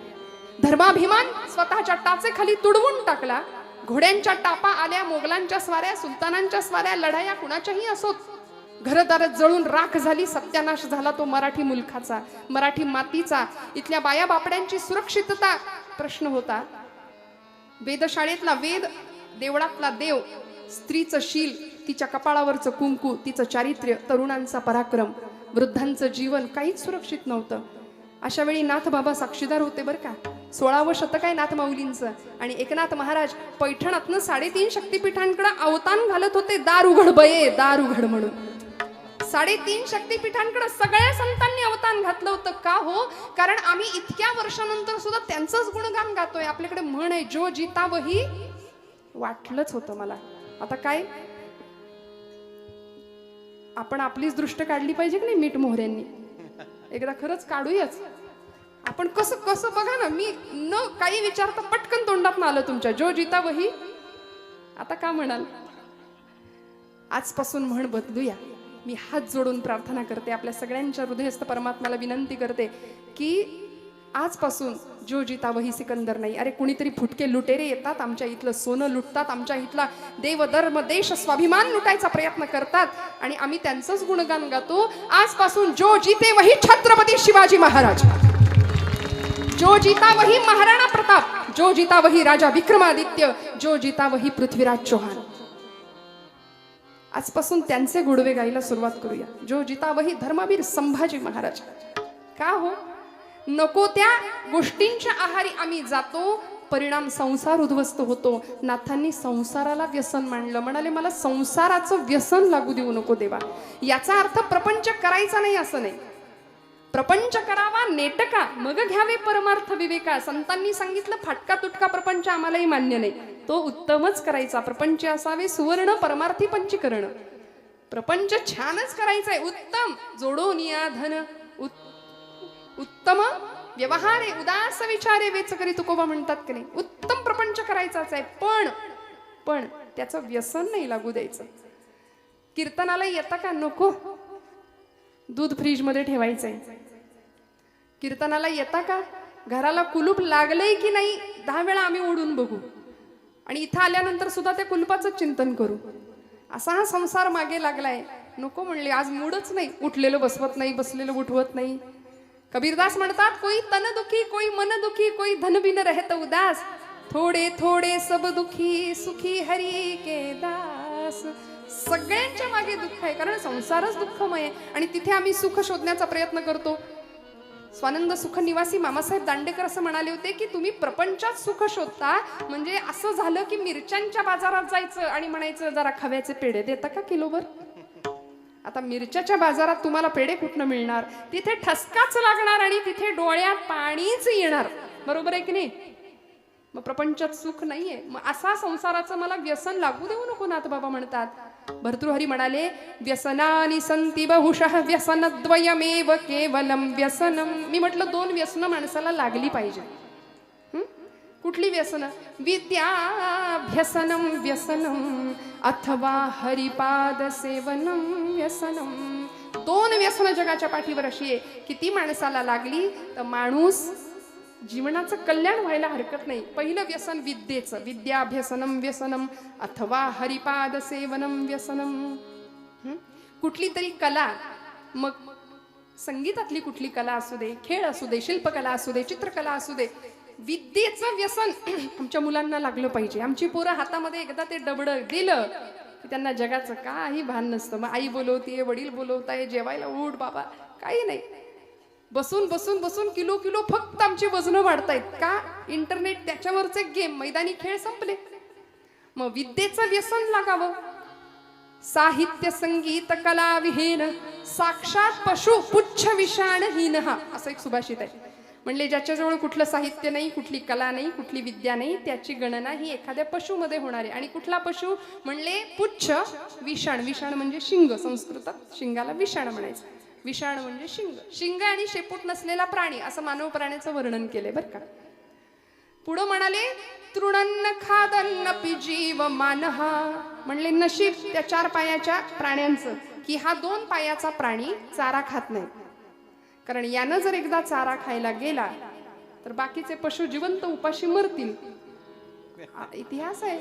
धर्माभिमान स्वतःच्या टाचेखाली तुडवून टाकला. घोड्यांच्या टापा आल्या, मोगलांच्या स्वाऱ्या, सुलतानांच्या स्वाऱ्या, लढाया कुणाच्याही असोत, घरदार जळून राख झाली. सत्यानाश झाला तो मराठी मुलखाचा, मराठी मातीचा. इथल्या बाया बापड्यांची सुरक्षितता प्रश्न होता. वेदशाळेतला वेद, देवळातला देव, स्त्रीचं शील, तिच्या कपाळावरचं कुंकू, तिचं चारित्र्य, तरुणांचा पराक्रम, वृद्धांचं जीवन काहीच सुरक्षित नव्हतं. अशा वेळी नाथ बाबा साक्षीदार होते बरं का. 16वं शतक आहे नाथ माऊलींचं. आणि एकनाथ महाराज पैठणातनं 3.5 शक्तिपीठांकडे अवतान घालत होते. दार उघड बये, दार उघड म्हणून. 3.5 शक्तिपीठांकडे सगळ्या संतांनी अवतान घातलं होतं. का हो? कारण आम्ही इतक्या वर्षानंतर सुद्धा त्यांचंच गुणगान गातोय. आपल्याकडे म्हण आहे, जो जिता वही. वाटलंच होतं मला. आता काय, आपण आपलीच दृष्ट काढली पाहिजे की नाही मीठ मोहऱ्यांनी. एकदा खरंच काढूयाच आपण. कसं कसं बघा ना, मी न काही विचारता पटकन तोंडात आलं तुमच्या, जो जिता वही. आता का म्हणाल? आजपासून म्हण बदलूया. मी हात जोडून प्रार्थना करते, आपल्या सगळ्यांच्या हृदयस्थ परमात्म्याला विनंती करते की आजपासून जो जिता वही सिकंदर नाही. अरे कुणीतरी फुटके लुटेरे येतात, आमच्या इथलं सोनं लुटतात, आमच्या इथला देव, धर्म, देश, स्वाभिमान लुटायचा प्रयत्न करतात आणि आम्ही त्यांचंच गुणगान गातो. आजपासून जो जिते वही छत्रपती शिवाजी महाराज, जो जिता वही महाराणा प्रताप, जो जिता वही राजा विक्रमादित्य, जो जिता वही पृथ्वीराज चौहान. आजपासून त्यांचे गुडवे गायला सुरुवात करूया. जो जिता वही धर्मवीर संभाजी महाराज. का हो? नको त्या गोष्टींच्या आहारी आम्ही जातो, परिणाम संसार उद्ध्वस्त होतो. नाथांनी संसाराला व्यसन मांडलं. म्हणाले मला संसाराचं व्यसन लागू देऊ नको देवा. याचा अर्थ प्रपंच करायचा नाही असं नाही. प्रपंच करावा नेटका, मग घ्यावे परमार्थ विवेका. संतांनी सांगितलं फाटका तुटका प्रपंच आम्हालाही मान्य नाही. तो उत्तमच करायचा. प्रपंच असावे सुवर्ण परमार्थी पंचीकरण. प्रपंच छानच करायचा आहे, उत्तम. जोडून या धन उत्तम व्यवहारे, उदास विचारे वेच करी तुकोबा म्हणतात की नाही. उत्तम प्रपंच करायचाच आहे, पण त्याचं व्यसन नाही लागू द्यायचं. कीर्तनाला येता का? नको. दूध फ्रीज मध्ये ठेवायचंय. कीर्तनाला येता का? घराला कुलूप लागलंय की नाही 10 वेळा आम्ही ओढून बघू आणि इथं आल्यानंतर सुद्धा त्या कुलपाचं चिंतन करू. असा हा संसार मागे लागलाय. नको म्हणले, आज मूडच नाही, उठलेलं बसवत नाही, बसलेलं उठवत नाही. कबीरदास म्हणतात, कोई तन दुखी, कोई मन दुखी, कोई धन बिन रहत उदास, थोडे थोडे सब दुखी, सुखी हरी के दास. सगळ्यांच्या मागे दुःख आहे, कारण संसारच दुःखमय आहे. आणि तिथे आम्ही सुख शोधण्याचा प्रयत्न करतो. स्वानंद सुख निवासी मामासाहेब दांडेकर असं म्हणाले होते की तुम्ही प्रपंचात सुख शोधता, म्हणजे असं झालं की मिरच्यांच्या बाजारात जायचं आणि म्हणायचं जरा खव्याचे पेढे देता का किलोभर. आता मिरच्याच्या बाजारात तुम्हाला पेढे कुठनं मिळणार, तिथे ठसकाच लागणार आणि तिथे डोळ्यात पाणीच येणार. बरोबर आहे की नाही. मग प्रपंचात सुख नाहीये. मग असा संसाराचं मला व्यसन लागू देऊ नको, नाथबाबा म्हणतात. भर्तृहरी म्हणाले, व्यसनानि संति बहुशः व्यसनद्वयमेव केवलम व्यसनम. मी म्हटलं 2 व्यसन माणसाला लागली पाहिजे. कुठली व्यसन? विद्याभ्यसनम व्यसनम अथवा हरिपाद सेवनम व्यसनम. 2 व्यसन जगाच्या पाठीवर अशी आहे की ती माणसाला लागली तर माणूस जीवनाचं कल्याण व्हायला हरकत नाही. पहिलं व्यसन विद्येचं, विद्याभ्यसनम व्यसनम अथवा हरिपाद सेवनम व्यसनम. कुठली तरी कला, मग संगीतातली कुठली कला असू दे, खेळ असू दे, शिल्पकला असू दे, चित्रकला असू दे, विद्येचं व्यसन आमच्या मुलांना लागलं पाहिजे. आमची पोरं हातामध्ये एकदा ते डबडं दिलं की त्यांना जगाचं काही भान नसतं. मग आई बोलवतीये, वडील बोलवताय, जेवायला उठ बाबा, काही नाही. बसून बसून बसून किलो किलो फक्त आमची वजनं वाढतायत. का? इंटरनेट, त्याच्यावरचे गेम, मैदानी खेळ संपले. मग विद्येचं व्यसन लागावं. साहित्य संगीत कला विहीन साक्षात पशु पुच्छ विषाणहीन, हा असं एक सुभाषित आहे. म्हणले ज्याच्याजवळ कुठलं साहित्य नाही, कुठली कला नाही, कुठली विद्या नाही, त्याची गणना ही एखाद्या पशुमध्ये होणार आहे. आणि कुठला पशु? म्हणले पुच्छ विषाण. विषाण म्हणजे शिंग, संस्कृतात शिंगाला विषाण म्हणायचं. विषाण म्हणजे शिंग. शिंग आणि शेपूट नसलेला प्राणी, असं मानव प्राण्याचं वर्णन केलंय बरं का. पुढं म्हणाले, तृणन्न खादन्न जीव मानहा. म्हणले नशीब त्या 4 पायाच्या प्राण्यांचं की हा 2 पायाचा प्राणी चारा खात नाही. कारण यानं जर एकदा चारा खायला गेला तर बाकीचे पशु जिवंत उपाशी मरतील. इतिहास आहे.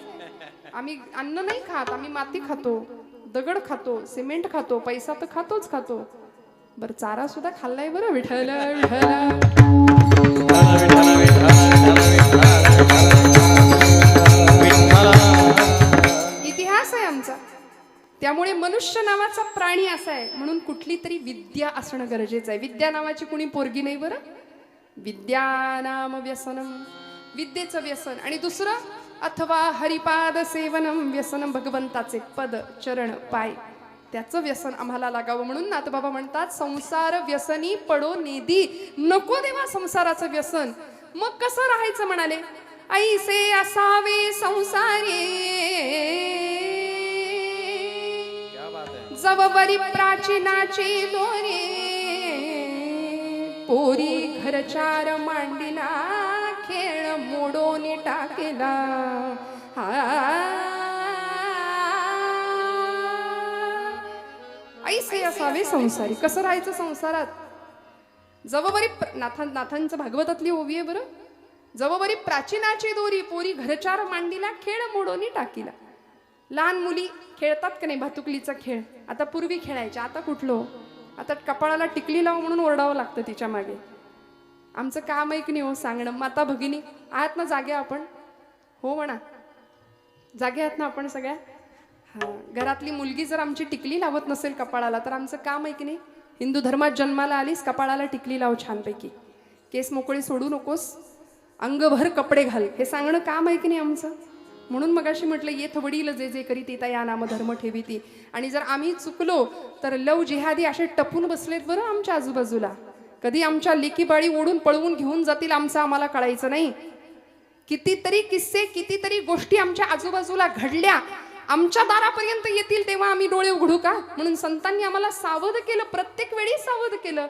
आम्ही अन्न नाही खात, आम्ही माती खातो, दगड खातो, सिमेंट खातो, पैसा तर खातोच खातो. बर चारा सुद्धा खाल्लाय बरं. विठ्ठल विठ्ठल. इतिहास आहे आमचा. त्यामुळे मनुष्य नावाचा प्राणी असा आहे म्हणून कुठली तरी विद्या असणं गरजेचं आहे. विद्या नावाची कुणी पोरगी नाही बरं. विद्या नाम व्यसनम, विद्येचं व्यसन. आणि दुसरं अथवा हरिपाद सेवनम व्यसनम, भगवंताचे पद चरण पाय, त्याचं व्यसन आम्हाला लागावं. म्हणून नाथबाबा म्हणतात, संसार व्यसनी पडो नेदी. नको देवा संसाराचं व्यसन. मग कसं राहायचं म्हणाले, ऐसे असावे संसारे जवबरी प्राचीनाचे दोरे, पोरी घरचार मांडिला खेळ मोडून टाकेला. ऐसे असावे संसारी. कसं राहायचं संसारात? जवबरी नाथांचं भागवतातली ओवी आहे बरं. जवबरी प्राचीनाची दोरी, पोरी घरचार मांडीला खेळ मोडोनी टाकीला. लहान मुली खेळतात का नाही भातुकलीचा खेळ? आता पूर्वी खेळायच्या, आता कुठलो? आता कपाळाला टिकली लाव म्हणून ओरडावं लागतं तिच्या मागे. आमचं काम आहे की नाही हो सांगणं. माता भगिनी आहात ना जागे आपण? हो म्हणा, जागे आहात ना आपण सगळ्या? हा. घरातली मुलगी जर आमची टिकली लावत नसेल कपाळाला तर आमचं काम आहे की नाही? हिंदू धर्मात जन्माला आलीस, कपाळाला टिकली लाव छानपैकी, केस मोकळे सोडू नकोस, अंगभर कपडे घाल, हे सांगणं काम आहे की नाही आमचं? म्हणून मगाशी म्हटलं, येथ वडील जे जे करी ते या नाम धर्म ठेवीती. आणि जर आम्ही चुकलो तर लव जिहादी असे टपून बसलेत बरं आमच्या आजूबाजूला. कधी आमच्या लेकी बाळी ओढून पळवून घेऊन जातील आमचं आम्हाला कळायचं नाही. कितीतरी किस्से, कितीतरी गोष्टी आमच्या आजूबाजूला घडल्या, आमच्या दारापर्यंत येतील तेव्हा आम्ही डोळे उघडू का? म्हणून संतांनी आम्हाला सावध केलं, प्रत्येक वेळी सावध केलं.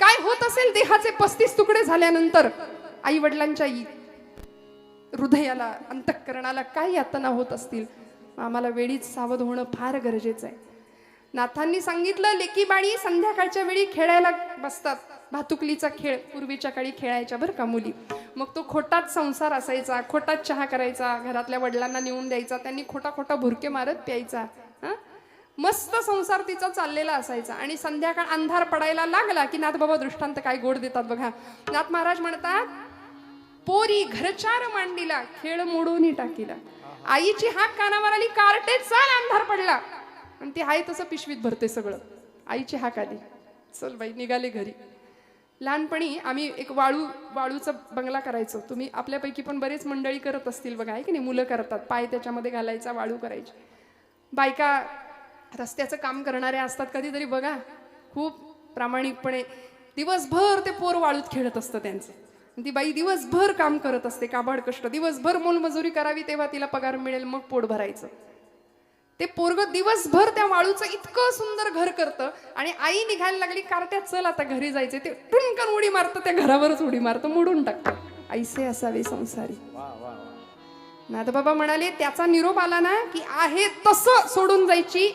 काय होत असेल देहाचे 35 तुकडे झाल्यानंतर, आई वडिलांच्या हृदयाला, अंतःकरणाला काय यातना होत असतील, आम्हाला वेळीच सावध होणं फार गरजेचं आहे. नाथांनी सांगितलं, लेकी बाळी संध्याकाळच्या वेळी खेळायला बसतात. भातुकलीचा खेळ पूर्वीच्या काळी खेळायच्या बरं का मुली. मग तो खोटाच संसार असायचा, खोटाच चहा करायचा, घरातल्या वडिलांना नेऊन द्यायचा, त्यांनी खोटा खोटा भुरके मारत प्यायचा. हं? मस्त संसार तिचा चाललेला असायचा आणि संध्याकाळ अंधार पडायला लागला की नाथ बाबा दृष्टांत काय गोड देतात बघा. नाथ महाराज म्हणतात, पोरी घरचार मांडीला खेळ मोडून टाकीला. आईची हाक कानावर आली, कार्टे चल, अंधार पडला. आणि ती आहे तसं पिशवीत भरते सगळं. आईची हाक आली, चल बाई, निघाले घरी. लहानपणी आम्ही एक वाळूचा बंगला करायचो. तुम्ही आपल्यापैकी पण बरेच मंडळी करत असतील बघा, आहे की नाही? मुलं करतात, पाय त्याच्यामध्ये घालायचा, वाळू करायची. बायका रस्त्याचं काम करणाऱ्या असतात, कधीतरी बघा, खूप प्रामाणिकपणे दिवसभर ते पोर वाळूत खेळत असतं त्यांचं. ती बाई दिवसभर काम करत असते, काबाड कष्ट, दिवसभर मोलमजुरी करावी तेव्हा तिला पगार मिळेल, मग पोट भरायचं. ते पोरग दिवसभर त्या वाळूचं इतकं सुंदर घर करतं आणि आई निघायला लागली, कार्ट्या चल आता घरी जायचे, ते टुनकन उडी मारतं, त्या घरावरच उडी मारतं, मोडून टाकतं. ऐसे असावे संसारी. नाथबाबा म्हणाले, त्याचा निरोप आला ना की आहे तसं सोडून जायची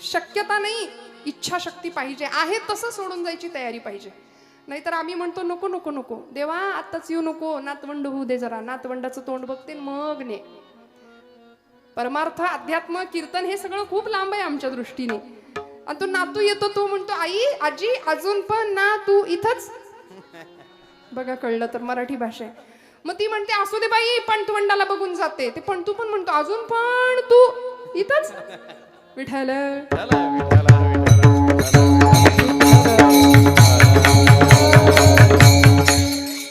शक्यता नाही, इच्छाशक्ती पाहिजे, आहे तसं सोडून जायची तयारी पाहिजे. नाहीतर आम्ही म्हणतो नको नको नको देवा, आत्ताच येऊ नको, नातवंड होऊ दे जरा, नातवंडाचं तोंड बघते मग ने. परमार्थ, अध्यात्म, कीर्तन हे सगळं खूप लांब आहे आमच्या दृष्टीने. आणि तो नातू येतो, तो म्हणतो, आई आजी अजून पण ना तू इथंच. बघा, कळलं तर मराठी भाषा आहे. मग ती म्हणते, असू दे बाई, पण तू वंडाला बघून जाते. ते पण तू पण म्हणतो, अजून पण तू इथंच. विठ्ठल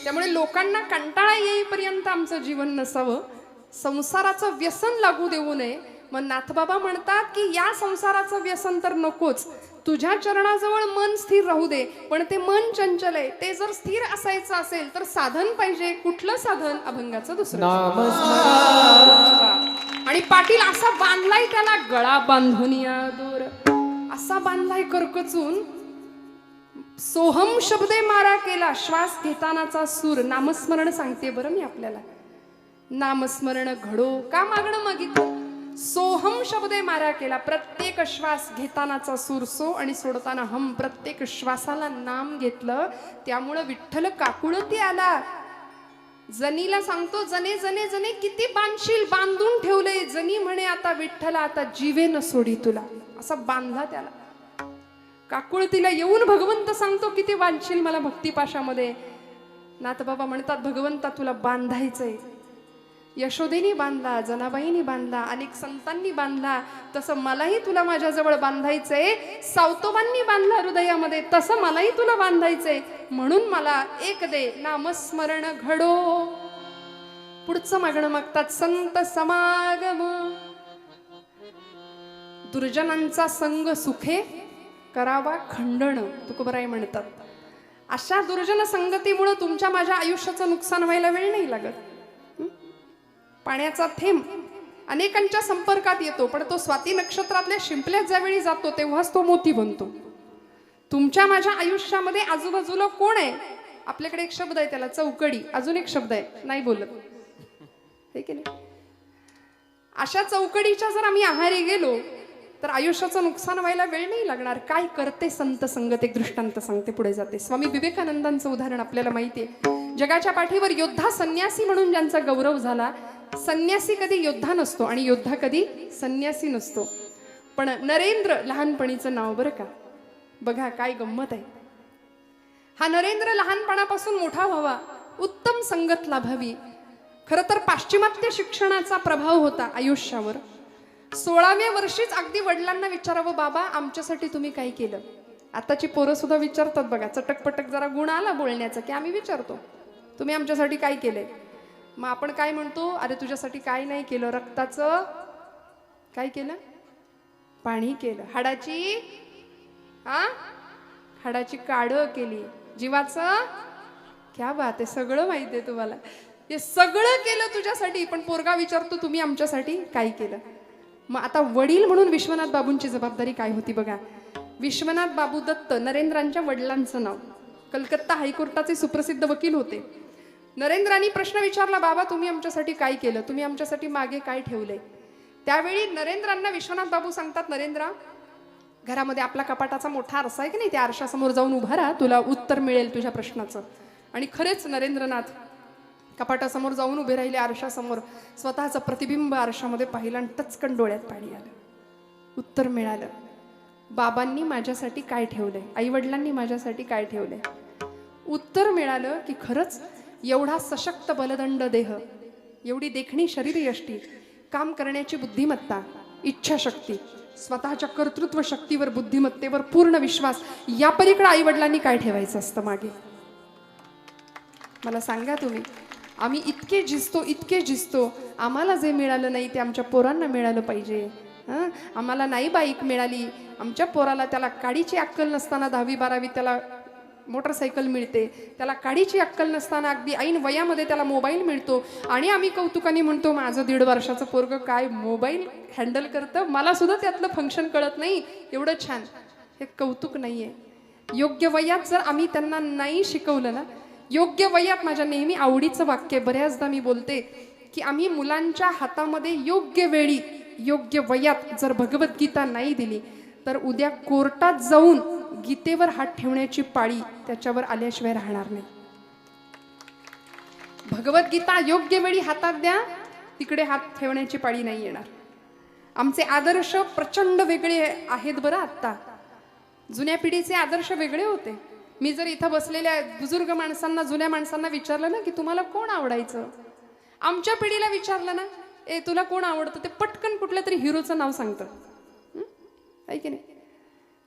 त्यामुळे लोकांना कंटाळा येईपर्यंत आमचं जीवन नसावं, संसाराचं व्यसन लागू देऊ नये. मग नाथबाबा म्हणतात की या संसाराचं व्यसन तर नकोच, तुझ्या चरणाजवळ मन स्थिर राहू दे. पण ते मन चंचल आहे, ते जर स्थिर असायचं असेल तर साधन पाहिजे. कुठलं साधन? अभंगाचं दुसरं. आणि पाटील असा बांधलाय त्याला, गळा बांधून या दूर असा बांधलाय करकचून. सोहम शब्दे मारा केला, श्वास घेतानाचा सूर. नामस्मरण सांगते बरं मी आपल्याला, नामस्मरण घडो. का मागणं मागितलं? सोहम शब्दे मारा केला, प्रत्येक श्वास घेतानाचा सूर सो आणि सोडताना हम, प्रत्येक श्वासाला नाम घेतलं. त्यामुळं विठ्ठल काकुळती आला. जनीला सांगतो, जने जने जने किती बांधशील, बांधून ठेवले. जनी म्हणे, आता विठ्ठला आता जीवेन सोडी तुला. असा बांधला त्याला. काकुळतीला येऊन भगवंत सांगतो, किती बांधशील मला भक्तिपाशामध्ये. नाथबाबा म्हणतात, भगवंता तुला बांधायचंय. यशोदेनी बांधला, जनाबाईनी बांधला, अनेक संतांनी बांधला, तसं मलाही तुला माझ्याजवळ बांधायचंय. सावतोबांनी बांधला हृदयामध्ये, तसं मलाही तुला बांधायचंय. म्हणून मला एक दे, नामस्मरण घडो. पुढचं मागणं मागतात, संत समागम. दुर्जनांचा संग सुखे करावा खंडण, तुकोबराय म्हणतात. अशा दुर्जन संगतीमुळे तुमच्या माझ्या आयुष्याचं नुकसान व्हायला वेळ नाही लागत. पाण्याचा थेंब अनेकांच्या संपर्कात येतो, पण तो स्वाती नक्षत्रातल्या शिंपल्यात ज्यावेळी जातो तेव्हाच तो मोती बनतो. तुमच्या माझ्या आयुष्यामध्ये आजूबाजूला कोण आहे? आपल्याकडे एक शब्द आहे त्याला, चौकडी. अजून एक शब्द आहे, नाही बोलत, हे की नाही? अशा चौकडीच्या जर आम्ही आहारी गेलो तर आयुष्याचं नुकसान व्हायला वेळ नाही लागणार. काय करते संत संगत, एक दृष्टांत सांगते, पुढे जाते. स्वामी विवेकानंदांचं उदाहरण आपल्याला माहिती आहे. जगाच्या पाठीवर योद्धा संन्यासी म्हणून ज्यांचा गौरव झाला. संन्यासी कधी योद्धा नसतो आणि योद्धा कधी संन्यासी नसतो. पण नरेंद्र लहानपणीचं नाव बरं का. बघा काय गंमत आहे. हा नरेंद्र लहानपणापासून मोठा व्हावा, उत्तम संगत लाभावी. खरं तर पाश्चिमात्य शिक्षणाचा प्रभाव होता आयुष्यावर. 16व्या वर्षीच अगदी वडिलांना विचारावं, बाबा आमच्यासाठी तुम्ही काय केलं. आताची पोरं सुद्धा विचारतात बघा, चटकपटक जरा गुण आला बोलण्याचा की आम्ही विचारतो, तुम्ही आमच्यासाठी काय केलंय. मग आपण काय म्हणतो, अरे तुझ्यासाठी काय नाही केलं, रक्ताचं काय केलं, पाणी केलं, हाडाची काढ केली, जीवाचं क्या बात आहे, सगळं माहिती आहे तुम्हाला, हे सगळं केलं तुझ्यासाठी. पण पोरगा विचारतो तुम्ही आमच्यासाठी काय केलं. मग आता वडील म्हणून विश्वनाथ बाबूंची जबाबदारी काय होती बघा. विश्वनाथ बाबू दत्त नरेंद्रांच्या वडिलांचं नाव. कलकत्ता हायकोर्टाचे सुप्रसिद्ध वकील होते. नरेंद्रांनी प्रश्न विचारला, बाबा तुम्ही आमच्यासाठी काय केलं, तुम्ही आमच्यासाठी मागे काय ठेवलंय. त्यावेळी नरेंद्रांना विश्वनाथ बाबू सांगतात, नरेंद्रा घरामध्ये आपला कपाटाचा मोठा आरसा आहे की नाही, त्या आरशासमोर जाऊन उभा राहा, तुला उत्तर मिळेल तुझ्या प्रश्नाचं. आणि खरेच नरेंद्रनाथ कपाटासमोर जाऊन उभे राहिले, आरशासमोर स्वतःचं प्रतिबिंब आरशामध्ये पाहिलं आणि टचकन डोळ्यात पाणी आलं. उत्तर मिळालं. बाबांनी माझ्यासाठी काय ठेवलंय, आईवडिलांनी माझ्यासाठी काय ठेवलंय. उत्तर मिळालं की खरंच एवढा सशक्त बलदंड देह, एवढी देखणी शरीरयष्टी, काम करण्याची बुद्धिमत्ता, इच्छाशक्ती, स्वतःच्या कर्तृत्व शक्तीवर, बुद्धिमत्तेवर पूर्ण विश्वास, या पलीकडे आईवडिलांनी काय ठेवायचं असतं मागे. मला सांगा तुम्ही. आम्ही इतके झिजतो, आम्हाला जे मिळालं नाही ते आमच्या पोरांना मिळालं पाहिजे. आम्हाला नाही बाईक मिळाली, आमच्या पोराला त्याला काडीची अक्कल नसताना 10वी 12वी त्याला मोटरसायकल मिळते, त्याला काडीची अक्कल नसताना अगदी ऐन वयामध्ये त्याला मोबाईल मिळतो, आणि आम्ही कौतुकाने म्हणतो माझं 1.5 वर्षाचं पोरग काय मोबाईल हँडल करतं, मला सुद्धा त्यातलं फंक्शन कळत नाही, एवढं छान. हे कौतुक नाहीये. योग्य वयात जर आम्ही त्यांना नाही शिकवलं ना, योग्य वयात, माझ्या नेहमी आवडीचं वाक्य बऱ्याचदा मी बोलते की आम्ही मुलांच्या हातामध्ये योग्य वेळी योग्य वयात जर भगवद्गीता नाही दिली तर उद्या कोर्टात जाऊन गीतेवर हात ठेवण्याची पाळी त्याच्यावर आल्याशिवाय राहणार नाही. भगवद्गीता योग्य वेळी हातात द्या, तिकडे हात ठेवण्याची पाळी नाही येणार. आमचे आदर्श प्रचंड वेगळे आहेत बरं. आत्ता जुन्या पिढीचे आदर्श वेगळे होते. मी जर इथं बसलेल्या बुजुर्ग माणसांना, जुन्या माणसांना विचारलं ना की तुम्हाला कोण आवडायचं, आमच्या पिढीला विचारलं ना, ए तुला कोण आवडतं, ते पटकन कुठल्या तरी हिरोचं नाव सांगतं. आहे की नाही.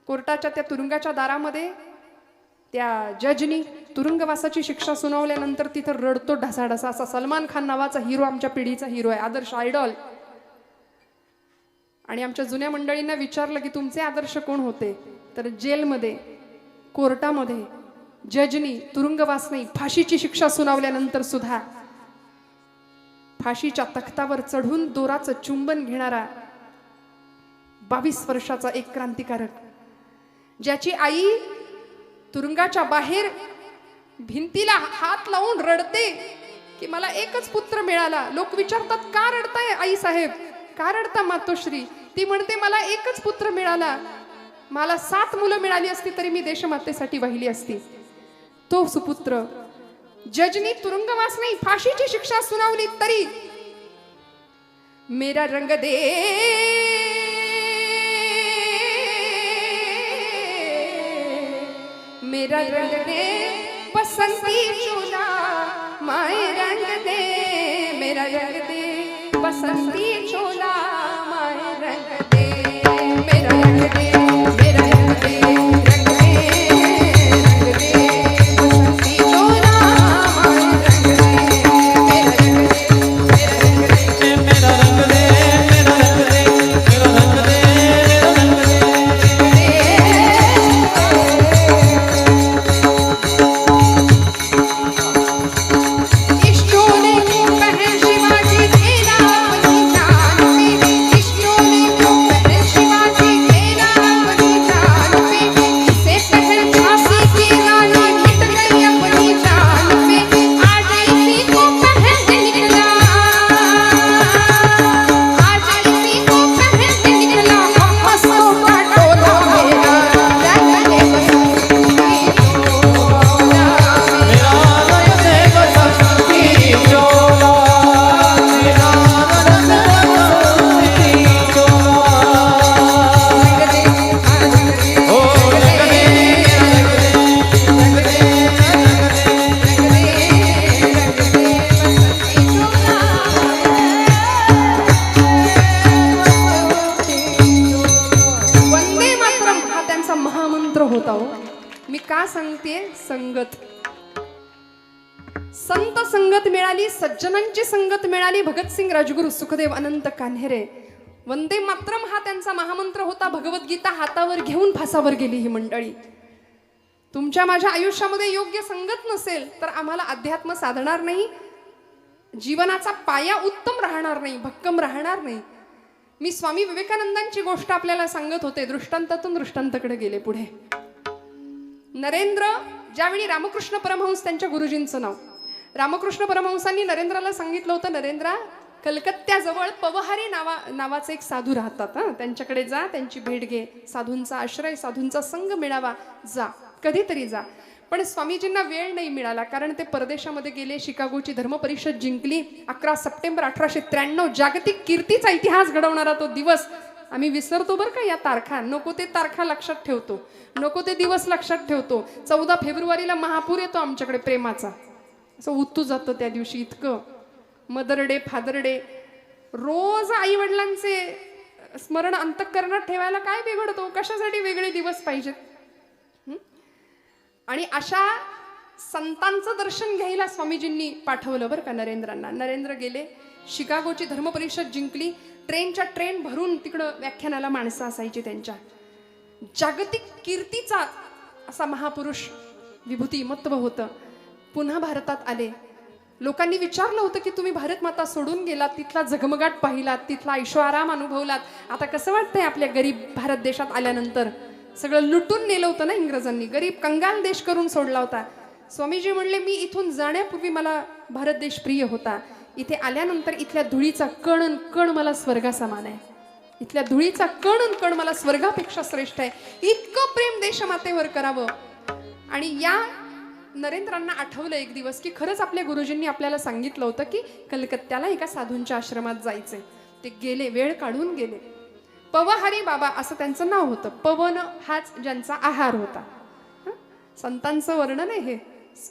कोर्टाच्या त्या तुरुंगाच्या दारामध्ये त्या जजनी तुरुंगवासाची शिक्षा सुनावल्यानंतर तिथं रडतो ढसाढसा. असा सलमान खान नावाचा हिरो आमच्या पिढीचा हिरो आहे, आदर्श, आयडॉल. आणि आमच्या जुन्या मंडळींना विचारलं की तुमचे आदर्श कोण होते, तर जेलमध्ये, कोर्टामध्ये जजनी तुरुंगवास नाही, फाशीची शिक्षा सुनावल्यानंतर सुद्धा फाशीच्या तख्तावर चढून दोराचं चुंबन घेणारा 22 वर्षाचा एक क्रांतिकारक, ज्याची आई तुरुंगाच्या बाहेर भिंतीला हात लावून रडते की मला एकच पुत्र मिळाला. लोक विचारतात का रडताय आई साहेब, का रडता मातोश्री. ती म्हणते मला एकच पुत्र मिळाला, मला 7 मुलं मिळाली असती तरी मी देशमातेसाठी वाहिली असती. तो सुपुत्र जजनी तुरुंगवास नाही, फाशीची शिक्षा सुनावली तरी मेरा रंग दे, मेरा रंग दे बसंती चोला, माए रंग दे, मेरा रंग दे बसंती चोला, माए रंग दे, मेरा रंग दे, मेरा रंग दे, रंग दे, रंग दे बसंती चोला, माए रंग दे, मेरा रंग दे, मेरा रंग दे, मेरा रंग दे, मेरा रंग दे, मेरा रंग दे, संगत, संत संगत मिळाली, सज्जनांची संगत मिळाली. भगतसिंग, राजगुरू, सुखदेव, अनंत कान्हेरे. वंदे मातरम हा त्यांचा महामंत्र होता. भगवद्गीता हातावर घेऊन फासावर गेली ही मंडळी. तुमच्या माझ्या आयुष्यामध्ये योग्य संगत नसेल तर आम्हाला अध्यात्म साधणार नाही, जीवनाचा पाया उत्तम राहणार नाही, भक्कम राहणार नाही. मी स्वामी विवेकानंदांची गोष्ट आपल्याला सांगत होते. दृष्टांतातून दृष्टांताकडे गेले पुढे. नरेंद्र, ज्यावेळी रामकृष्ण परमहंस त्यांच्या गुरुजींचं नाव, रामकृष्ण परमहंसांनी नरेंद्राला सांगितलं होतं, नरेंद्रा कलकत्त्याजवळ पवहारी नावाचे एक साधू राहतात, त्यांच्याकडे जा, त्यांची भेट घे, साधूंचा आश्रय, साधूंचा संग मिळावा, जा, कधीतरी जा. पण स्वामीजींना वेळ नाही मिळाला, कारण ते परदेशामध्ये गेले. शिकागोची धर्मपरिषद जिंकली. 11 सप्टेंबर 1893 जागतिक कीर्तीचा इतिहास घडवणारा तो दिवस आम्ही विसरतो बरं का या तारखा, नको ते तारखा लक्षात ठेवतो, नको ते दिवस लक्षात ठेवतो. 14 फेब्रुवारीला महापूर येतो आमच्याकडे प्रेमाचा, असं उतू जातं त्या दिवशी इतकं. मदर डे, फादर डे, रोज आई वडिलांचे स्मरण अंतःकरणात ठेवायला काय बिघडतो? कशासाठी वेगळे दिवस पाहिजेत? आणि अशा संतांचं दर्शन घ्यायला स्वामीजींनी पाठवलं बरं का नरेंद्रांना. नरेंद्र गेले, शिकागोची धर्मपरिषद जिंकली, ट्रेनच्या ट्रेन भरून तिकडं व्याख्यानाला माणसं असायची. त्यांच्या जागतिक कीर्तीचा असा महापुरुष विभूती महत्व होतं. पुन्हा भारतात आले. लोकांनी विचारलं होतं की तुम्ही भारत माता सोडून गेलात, तिथला झगमगाट पाहिलात, तिथला ऐशोआराम अनुभवलात, आता कसं वाटतंय आपल्या गरीब भारत देशात आल्यानंतर? सगळं लुटून नेलं होतं ना इंग्रजांनी, गरीब कंगाल देश करून सोडला होता. स्वामीजी म्हणले, मी इथून जाण्यापूर्वी मला भारत देश प्रिय होता, इथे आल्यानंतर इथल्या धुळीचा कण कण मला स्वर्गासमान आहे, इथल्या धुळीचा कण कण मला स्वर्गापेक्षा श्रेष्ठ आहे. इतकं प्रेम देशमातेवर करावं. आणि या नरेंद्रांना आठवलं एक दिवस की खरंच आपल्या गुरुजींनी आपल्याला सांगितलं होतं की कलकत्त्याला एका साधूंच्या आश्रमात जायचंय. ते गेले, वेळ काढून गेले. पवहारी बाबा असं त्यांचं नाव होतं. पवन हाच ज्यांचा आहार होता. संतांचं वर्णन आहे हे.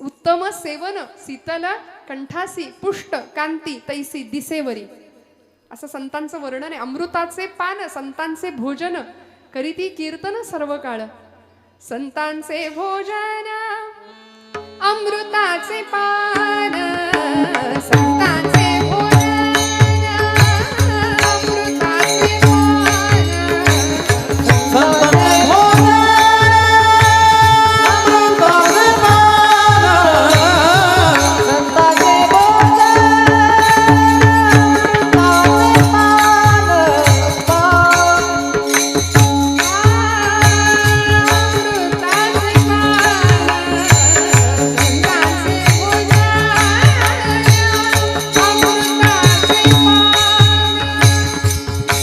उत्तम सेवन शीतल कंठासी पुष्ट कांती तैसी दिसेवरी, असं संतांचं वर्णन आहे. अमृताचे पान संतांचे भोजन करीती कीर्तन सर्व काळ. संतांचे भोजन अमृताचे पान, संतांचे भोजन अमृताचे पान, संतांचे भोजन अमृताचे पान, संतांचे भोजन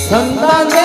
अमृताचे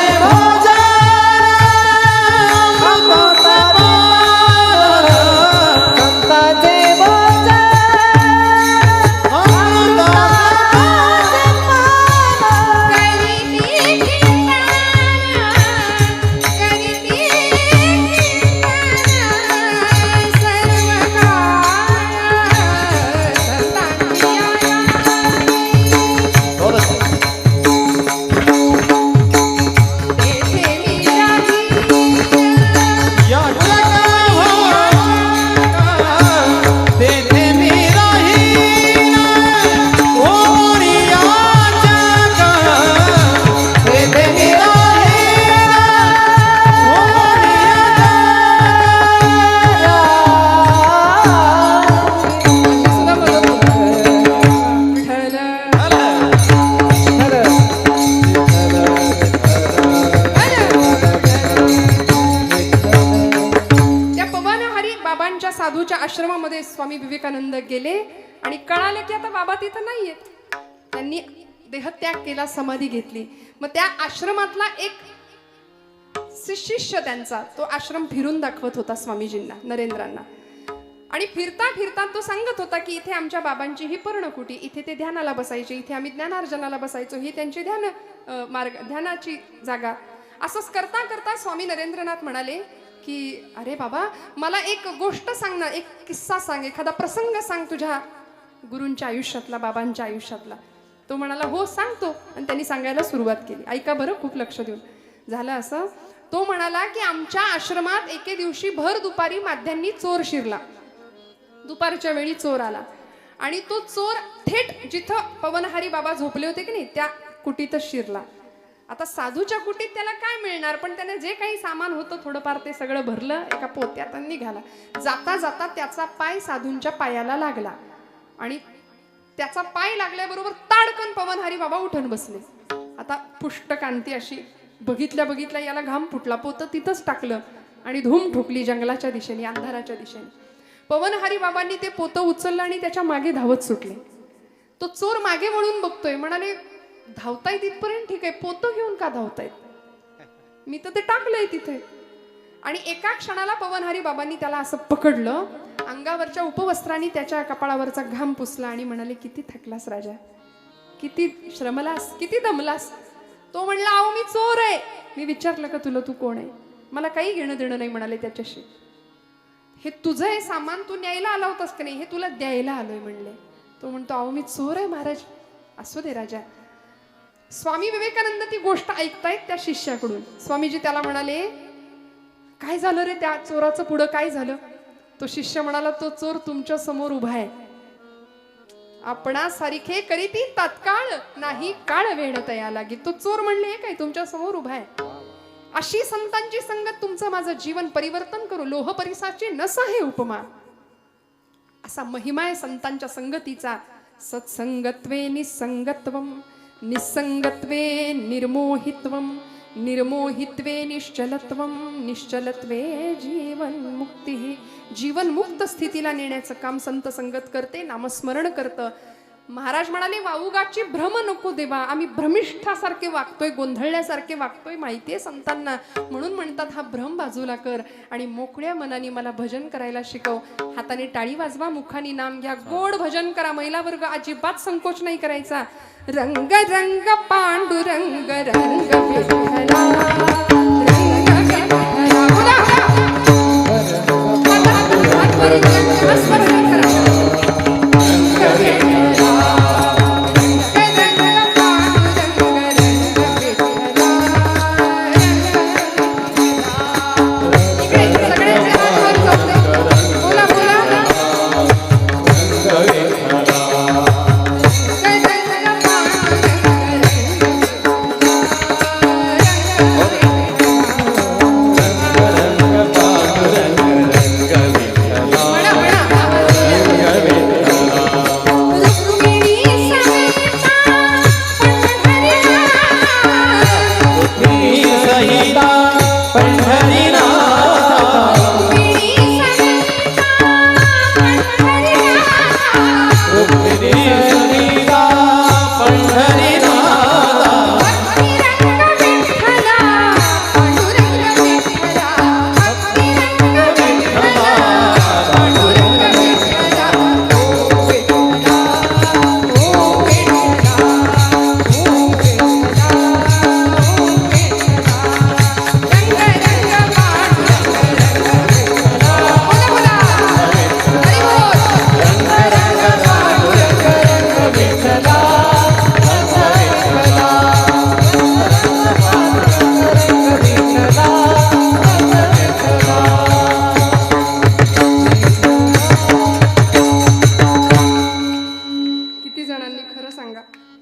साधूच्या आश्रमामध्ये स्वामी विवेकानंद गेले आणि कळालं की आता बाबा तिथं नाहीयेत. त्यांनी देहत्याग केला, समाधी घेतली. मग त्या आश्रमातला एक शिष्य त्यांचा तो आश्रम फिरून दाखवत होता स्वामीजींना, नरेंद्रांना. आणि फिरता फिरता तो सांगत होता की इथे आमच्या बाबांची ही पर्णकुटी, इथे ते ध्यानाला बसायचे, इथे आम्ही ज्ञानार्जनाला बसायचो, ही त्यांची ध्यानाची जागा. असंच करता करता स्वामी नरेंद्रनाथ म्हणाले की अरे बाबा, मला एक गोष्ट सांग ना, एक किस्सा सांग, एखादा प्रसंग सांग तुझ्या गुरूंच्या आयुष्यातला, बाबांच्या आयुष्यातला. तो म्हणाला हो सांगतो. आणि त्यांनी सांगायला सुरुवात केली. ऐका बरं खूप लक्ष देऊन. झालं असं, तो म्हणाला की आमच्या आश्रमात एके दिवशी भर दुपारी माध्यांनी चोर शिरला. दुपारच्या वेळी चोर आला आणि तो चोर थेट जिथं पवनहारी बाबा झोपले होते की नाही त्या कुटीतच शिरला. आता साधूच्या कुटीत त्याला काय मिळणार, पण त्याने जे काही सामान होतं थोडंफार ते सगळं भरलं, एका पोत्यात निघाला. जाता जाता त्याचा पाय साधूंच्या पायाला लागला आणि त्याचा पाय लागल्याबरोबर ताडकन पवनहारी बाबा उठून बसले. आता पुष्ट कांती अशी बघितल्या बघितल्या याला घाम फुटला. पोतं तिथंच टाकलं आणि धूम ठोकली जंगलाच्या दिशेने, अंधाराच्या दिशेने. पवनहारी बाबांनी ते पोतं उचललं आणि त्याच्या मागे धावत सुटले. तो चोर मागे वळून बघतोय. म्हणाले धावताय तिथपर्यंत ठीक आहे, पोतं घेऊन का धावतायत? मी तर ते टाकलंय तिथे. आणि एका क्षणाला पवनहारी बाबांनी त्याला असं पकडलं, अंगावरच्या उपवस्त्रांनी त्याच्या कपाळावरचा घाम पुसला आणि म्हणाले किती थकलास राजा, किती श्रमलास, किती दमलास? तो म्हणला अहो मी चोर आहे, मी विचारलं का तुला तू कोण आहे? मला काही घेणं देणं नाही म्हणाले त्याच्याशी. हे तुझं हे सामान तू न्यायला आला होतास का नाही, हे तुला द्यायला आलोय म्हणले. तो म्हणतो अहो मी चोर आहे महाराज. असू दे राजा. स्वामी विवेकानंद ती गोष्ट ऐकतायत त्या शिष्याकडून. स्वामीजी त्याला म्हणाले काय झालं रे त्या चोराचं पुढं काय झालं? तो शिष्य म्हणाला तो चोर तुमच्या समोर उभा आहे. आपणा सारिखे करीती तात्काळ नाही काळ वेळ तया लागी. तो चोर म्हणले काय तुमच्या समोर उभा आहे. अशी संतांची संगत तुमचं माझं जीवन परिवर्तन करू. लोह परिसाची नसा हे उपमा. असा महिमा आहे संतांच्या संगतीचा. सत्संगत्वे निसंगत्वम निसंगत्वे निर्मोहित्वम निर्मोहित्वे निश्चलत्वम निश्चलत्वे जीवन मुक्ती. जीवन मुक्त स्थितीला नेण्याचं काम संत संगत करते, नामस्मरण करतं. महाराज म्हणाले वाऊगाची भ्रम नको देवा. आम्ही भ्रमिष्ठासारखे वागतोय, गोंधळल्यासारखे वागतोय माहितीये संतांना. म्हणून म्हणतात हा भ्रम बाजूला कर आणि मोकळ्या मनाने मला भजन करायला शिकव. हाताने टाळी वाजवा, मुखाने नाम घ्या, गोड भजन करा. महिला वर्ग अजिबात संकोच नाही करायचा. रंग रंग पांडुरंग रंग विठ्ठला रंग विठ्ठला. बोला स्मरण करा.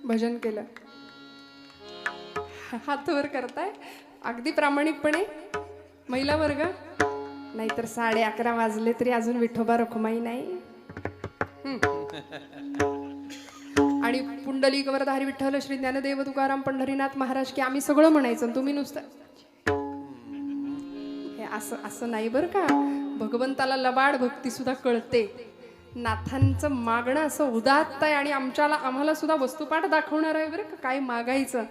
भजन केलं? हात वर करताय अगदी प्रामाणिकपणे महिला वर्ग. नाहीतर 11:30 वाजले तरी अजून विठोबा रखुमाई नाही. आणि पुंडलिक वरधारी विठ्ठल श्री ज्ञानदेव तुकाराम पंढरीनाथ महाराज की आम्ही सगळं म्हणायचं, तुम्ही नुसतं हे असं असं नाही बरं का. भगवंताला लबाड भक्ती सुद्धा कळते. नाथांचं मागणं असं उदात्त आहे आणि आम्हाला सुद्धा वस्तुपाठ दाखवणार आहे बरं का. काय मागायचं?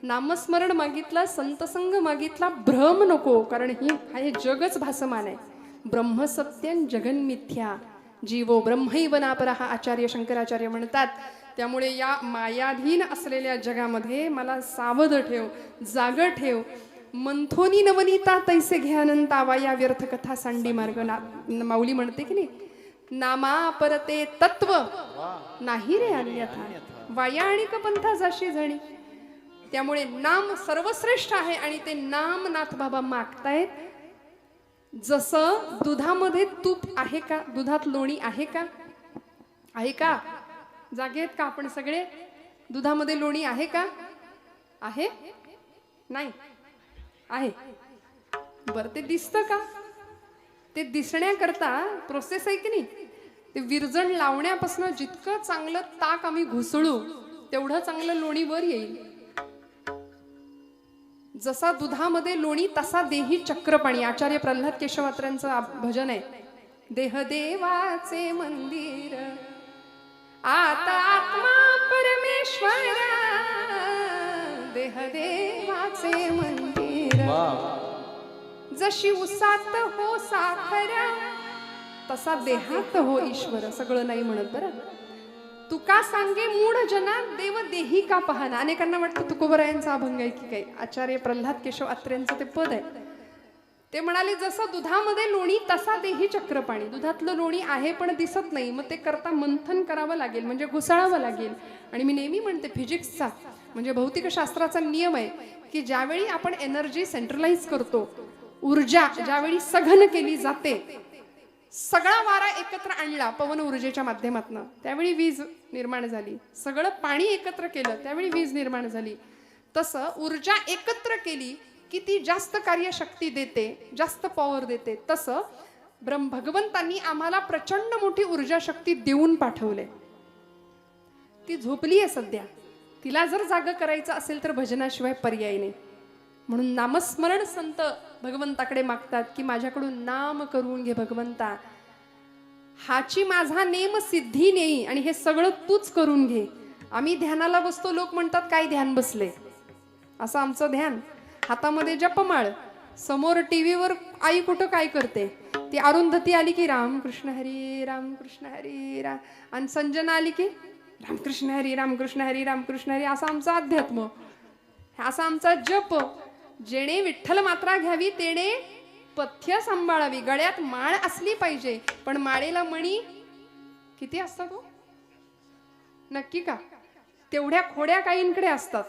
नामस्मरण मागितलं, संतसंग मागितला, भ्रम नको. कारण हे जगच भासमान आहे. ब्रह्म सत्यं जगन मिथ्या जीवो ब्रह्मैव नापरः आचार्य शंकराचार्य म्हणतात. त्यामुळे या मायाधीन असलेल्या जगामध्ये मला सावध ठेव, जाग ठेव. मंथोनी नवनीता तैसे घ्यानंतावा या व्यर्थ कथा सांडी मार्ग. माऊली म्हणते की नाही, नामा परते तत्व नाही रे अन्यथा वाया आणि पंथा जाशी झणी. त्यामुळे नाम सर्वश्रेष्ठ आहे आणि ते नाम नाथ बाबा मागतायत. जसं दुधामध्ये तूप आहे का? दुधात लोणी आहे का? आहे का? जागे आहेत का आपण सगळे? दुधामध्ये लोणी आहे का? आहे? नाही आहे. बर, ते दिसतं का? ते दिसण्याकरता प्रोसेस आहे की नाही. ते विरजण लावण्यापासून जितकं चांगलं ताक आम्ही घुसळू तेवढं चांगलं लोणी वर येईल. जसा दुधामध्ये लोणी तसा देही चक्रपाणी. आचार्य प्रल्हाद केशवात्र्यांचं भजन आहे. देह देवाचे मंदिर आता आत्मा परमेश्वर. देह देवाचे मंदिर जशी उसात हो साखर तसा देहात हो ईश्वर. सगळं नाही म्हणत बरं. तुका सांगे मूढ जना देव देही का पाहना. अनेकांना वाटतं तुकोबरायांचा अभंग आहे की काय. आचार्य प्रल्हाद केशव आत्र्यांचं ते पद आहे. ते म्हणाले जसं दुधामध्ये लोणी तसा देही चक्रपाणी. दुधातलं लोणी आहे पण दिसत नाही, मग ते करता मंथन करावं लागेल, म्हणजे घुसळावं लागेल. आणि मी नेहमी म्हणते फिजिक्सचा म्हणजे भौतिकशास्त्राचा नियम आहे की ज्यावेळी आपण एनर्जी सेंट्रलाइज करतो, ऊर्जा ज्यावेळी सघन केली जाते, सगळा वारा एकत्र आणला पवन ऊर्जेच्या माध्यमातून, त्यावेळी वीज निर्माण झाली. सगळं पाणी एकत्र केलं त्यावेळी वीज निर्माण झाली. तसं ऊर्जा एकत्र केली की ती जास्त कार्यशक्ती देते, जास्त पॉवर देते. तसं भगवंतांनी आम्हाला प्रचंड मोठी ऊर्जा शक्ती देऊन पाठवले. ती झोपली आहे सध्या. तिला जर जाग करायचं असेल तर भजनाशिवाय पर्याय नाही. म्हणून नामस्मरण संत भगवंताकडे मागतात की माझ्याकडून नाम करून घे भगवंता, हाची माझा नेम सिद्धी नेई आणि हे सगळं तूच करून घे. आम्ही ध्यानाला बसतो, लोक म्हणतात काय ध्यान बसले. असं आमचं ध्यान, हातामध्ये जपमाळ, समोर टीव्हीवर आई कुठं काय करते, ती अरुंधती आली की रामकृष्ण हरी रामकृष्ण हरी राम, आणि संजना आली की रामकृष्ण हरी रामकृष्ण हरी रामकृष्ण हरी. असा आमचा अध्यात्म, असा आमचा जप. जेणे विठ्ठल मात्रा घ्यावी तेणे पथ्य सांभाळावी. गळ्यात माळ असली पाहिजे, पण माळेला मणी किती असतात हो? नक्की का? तेवढ्या खोड्या काहींकडे असतात.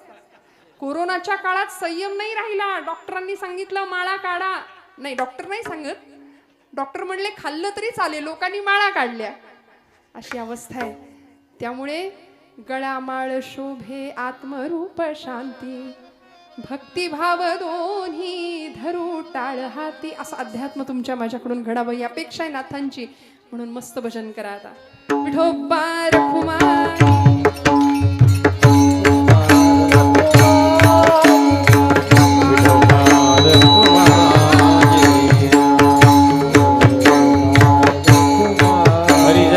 कोरोनाच्या काळात संयम नाही राहिला. डॉक्टरांनी सांगितलं माळा काढा. नाही, डॉक्टर नाही सांगत, डॉक्टर म्हणले खाल्लं तरी चालेल, लोकांनी माळा काढल्या. अशी अवस्था आहे. त्यामुळे गळा माळ शोभे आत्मरूप शांती, भक्तिभाव दोन्ही धरू टाळ हाती. असं अध्यात्म तुमच्या माझ्याकडून घडावं ही अपेक्षा आहे नाथांची. म्हणून मस्त भजन करा आता. विठोबा रखुमाई, हरी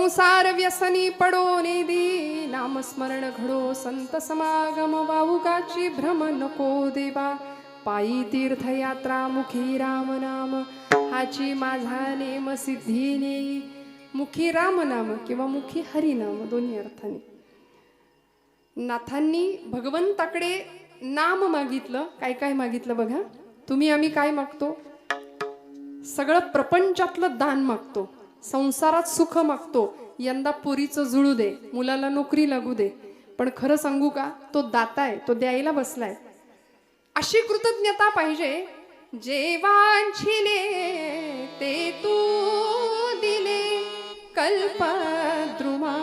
संसार व्यसनी पडो नेदी, नामस्मरण घडो संत समागम, वाहुगाची भ्रम नको देवा, पायी तीर्थयात्रा मुखी राम नाम, हाची माझा नेम सिद्धी नेई, मुखी राम नाम किंवा मुखी हरिनाम दोन्ही अर्थाने. नाथांनी भगवंताकडे नाम मागितलं. काय काय मागितलं बघा. तुम्ही आम्ही काय मागतो? सगळं प्रपंचातलं दान मागतो, संसारात सुख मागतो, यंदा पोरीचं जुळू दे, मुलाला नोकरी लागू दे. पण खरं सांगू का, तो दाता आहे, तो द्यायला बसलाय. अशी कृतज्ञता पाहिजे. जे वांछिले ते तू दिले, कल्पद्रुमा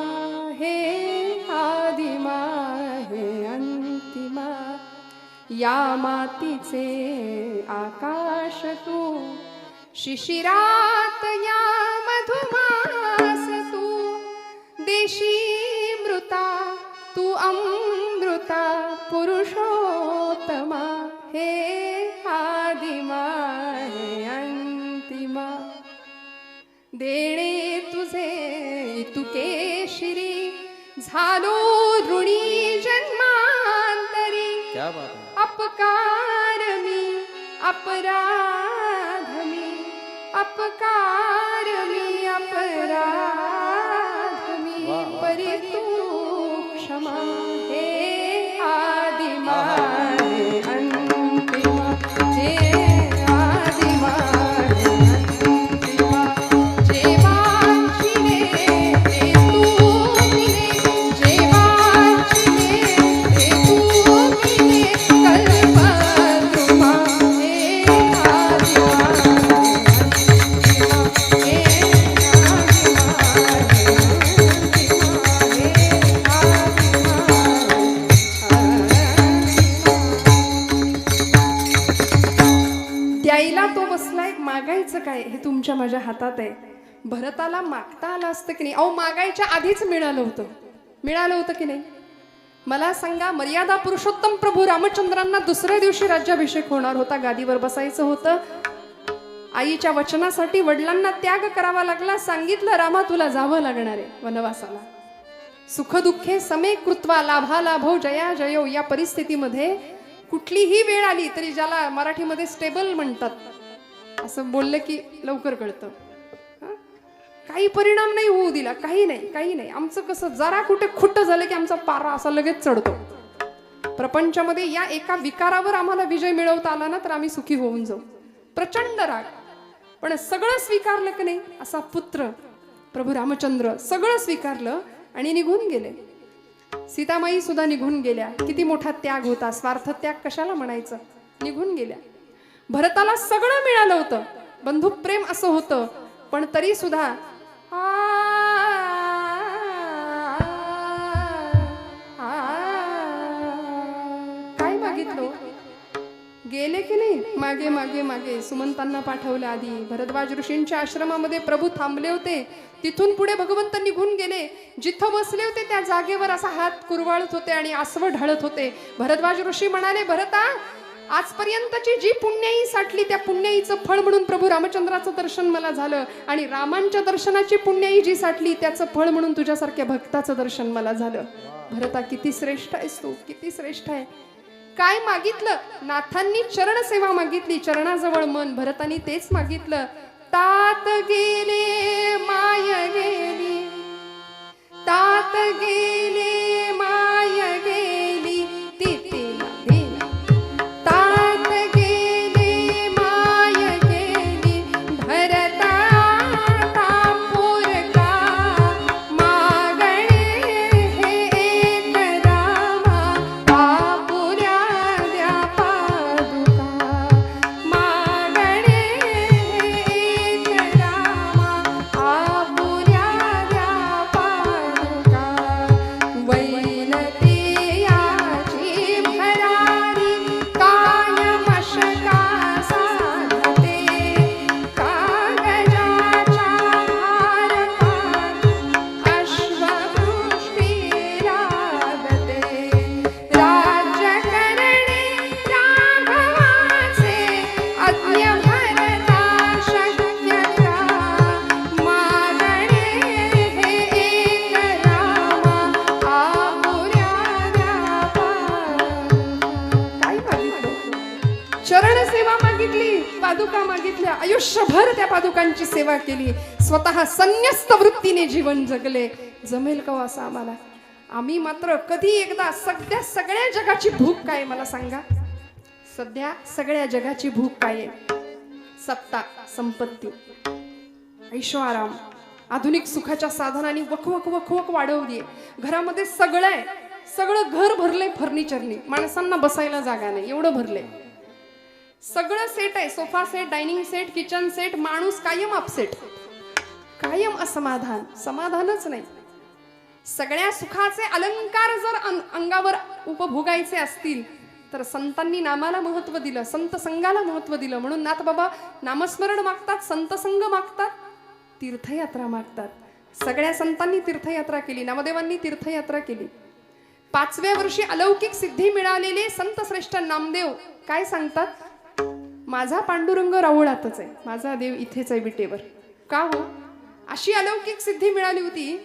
हे आदिमा हे अंतिमा, या मातीचे आकाश तू, शिशिरात या मधुमास तू, देशी मृता तू अमृता, पुरुषोत्तमा हे आदिमा हे अंतिमा. देणे तुझे तुके शिरी, झालो ऋणी जन्मांतरी. क्या बात है. अपकार मी अपराध मी, अपकार मी अपराध मी, परी तू क्षमा हे आदिमा हे अंतिमा, हे आदिमा हे अंतिमा. जे वांछिले ते तू दिले, जे वांछिले ते तू दिले, कल्पद्रुमा हे आदिमा हे अंतिमा, हे द्यायला तो बसलाय. मागायचं काय हे तुमच्या माझ्या हातात आहे. भरताला मागता आलं असतं की नाही? अहो, मागायच्या आधीच मिळालं होतं. मिळालं होतं की नाही? मला सांगा, मर्यादा पुरुषोत्तम प्रभू रामचंद्रांना दुसऱ्या दिवशी राज्याभिषेक होणार होता, गादीवर बसायचं होतं. आईच्या वचनासाठी वडिलांना त्याग करावा लागला. सांगितलं, रामा तुला जावं लागणार आहे वनवासाला. सुखदुःखे समे कृत्वा लाभालाभो जया जयो. या परिस्थितीमध्ये कुठलीही वेळ आली तरी, ज्याला मराठीमध्ये स्टेबल म्हणतात, असं बोललं की लवकर कळतं. काही परिणाम नाही होऊ दिला, काही नाही, काही नाही. आमचं कसं, जरा कुठे खुट्ट झालं की आमचा पारा असा लगेच चढतो. प्रपंचामध्ये या एका विकारावर आम्हाला विजय मिळवता आला ना तर आम्ही सुखी होऊन जाऊ. प्रचंड राग, पण सगळं स्वीकारलं की नाही. असा पुत्र प्रभू रामचंद्र सगळं स्वीकारलं आणि निघून गेले. सीतामाई सुद्धा निघून गेल्या. किती मोठा त्याग होता, स्वार्थ त्याग कशाला म्हणायचं. निघून गेल्या. भरताला सगळं मिळालं होतं, बंधू प्रेम असं होतं, पण तरी सुद्धा काय मागितलं. गेले की नाही मागे मागे मागे. सुमंतांना पाठवलं आधी. भरद्वाज ऋषींच्या आश्रमामध्ये प्रभू थांबले होते. तिथून पुढे भगवंत निघून गेले. जिथं बसले होते त्या जागेवर असा हात कुरवाळत होते आणि आसव ढाळत होते. भरद्वाज ऋषी म्हणाले, भरता, आजपर्यंतची जी पुण्याई साठली त्या पुण्याईचं फळ म्हणून प्रभू रामचंद्राचं दर्शन मला झालं, आणि रामांच्या दर्शनाची पुण्याई जी साठली त्याचं फळ म्हणून तुझ्यासारख्या भक्ताचं दर्शन मला झालं. भरता, किती श्रेष्ठ आहेस तू, किती श्रेष्ठ आहे. काय मागितलं? नाथांनी चरण सेवा मागितली, चरणाजवळ मन. भरतानी तेच मागितलं. तात गेले माय गेली, तात गेले माय गेली, तिथे देना. तात गेले माय गेली, भरता तापोरका, मागणे हे एक रामा, बापुऱ्या द्या पादुका, मागणे हे एक रामा, बापुऱ्या द्या पादुका. चरण सेवा मागितली, पादुका मागितल्या, आयुष्यभर त्या पादुकांची सेवा केली, स्वतः संन्यस्त वृत्तीने जीवन जगले. जमेल का हो असं आम्हाला? आम्ही मात्र कधी एकदा सगळ्या जगाची भूक काय मला सांगा? सध्या सगळ्या जगाची भूक काय आहे? सत्ता, संपत्ती, ऐशोआराम, आधुनिक सुखाच्या साधनांनी वखवक वखवक वाढवलीये. घरामध्ये सगळं आहे, सगळं घर भरलंय फर्निचरनी, माणसांना बसायला जागा नाही एवढं भरलंय. सगळं सेट आहे, sofa set, dining set, kitchen set. माणूस कायम अपसेट, कायम असमाधान, समाधानच नाही. सगळ्या सुखाचे अलंकार जर अंगावर उपभोगायचे असतील तर संतांनी नामाला महत्व दिलं, संत संघाला महत्व दिलं. म्हणून नाथ बाबा नामस्मरण मागतात, संत संघ मागतात, तीर्थयात्रा मागतात. सगळ्या संतांनी तीर्थयात्रा केली, नामदेवांनी तीर्थयात्रा केली. 5व्या वर्षी अलौकिक सिद्धी मिळालेले संत श्रेष्ठ नामदेव काय सांगतात? माझा पांडुरंग राऊळातच आहे, माझा देव इथेच आहे विटेवर. का हो? अशी अलौकिक सिद्धी मिळाली होती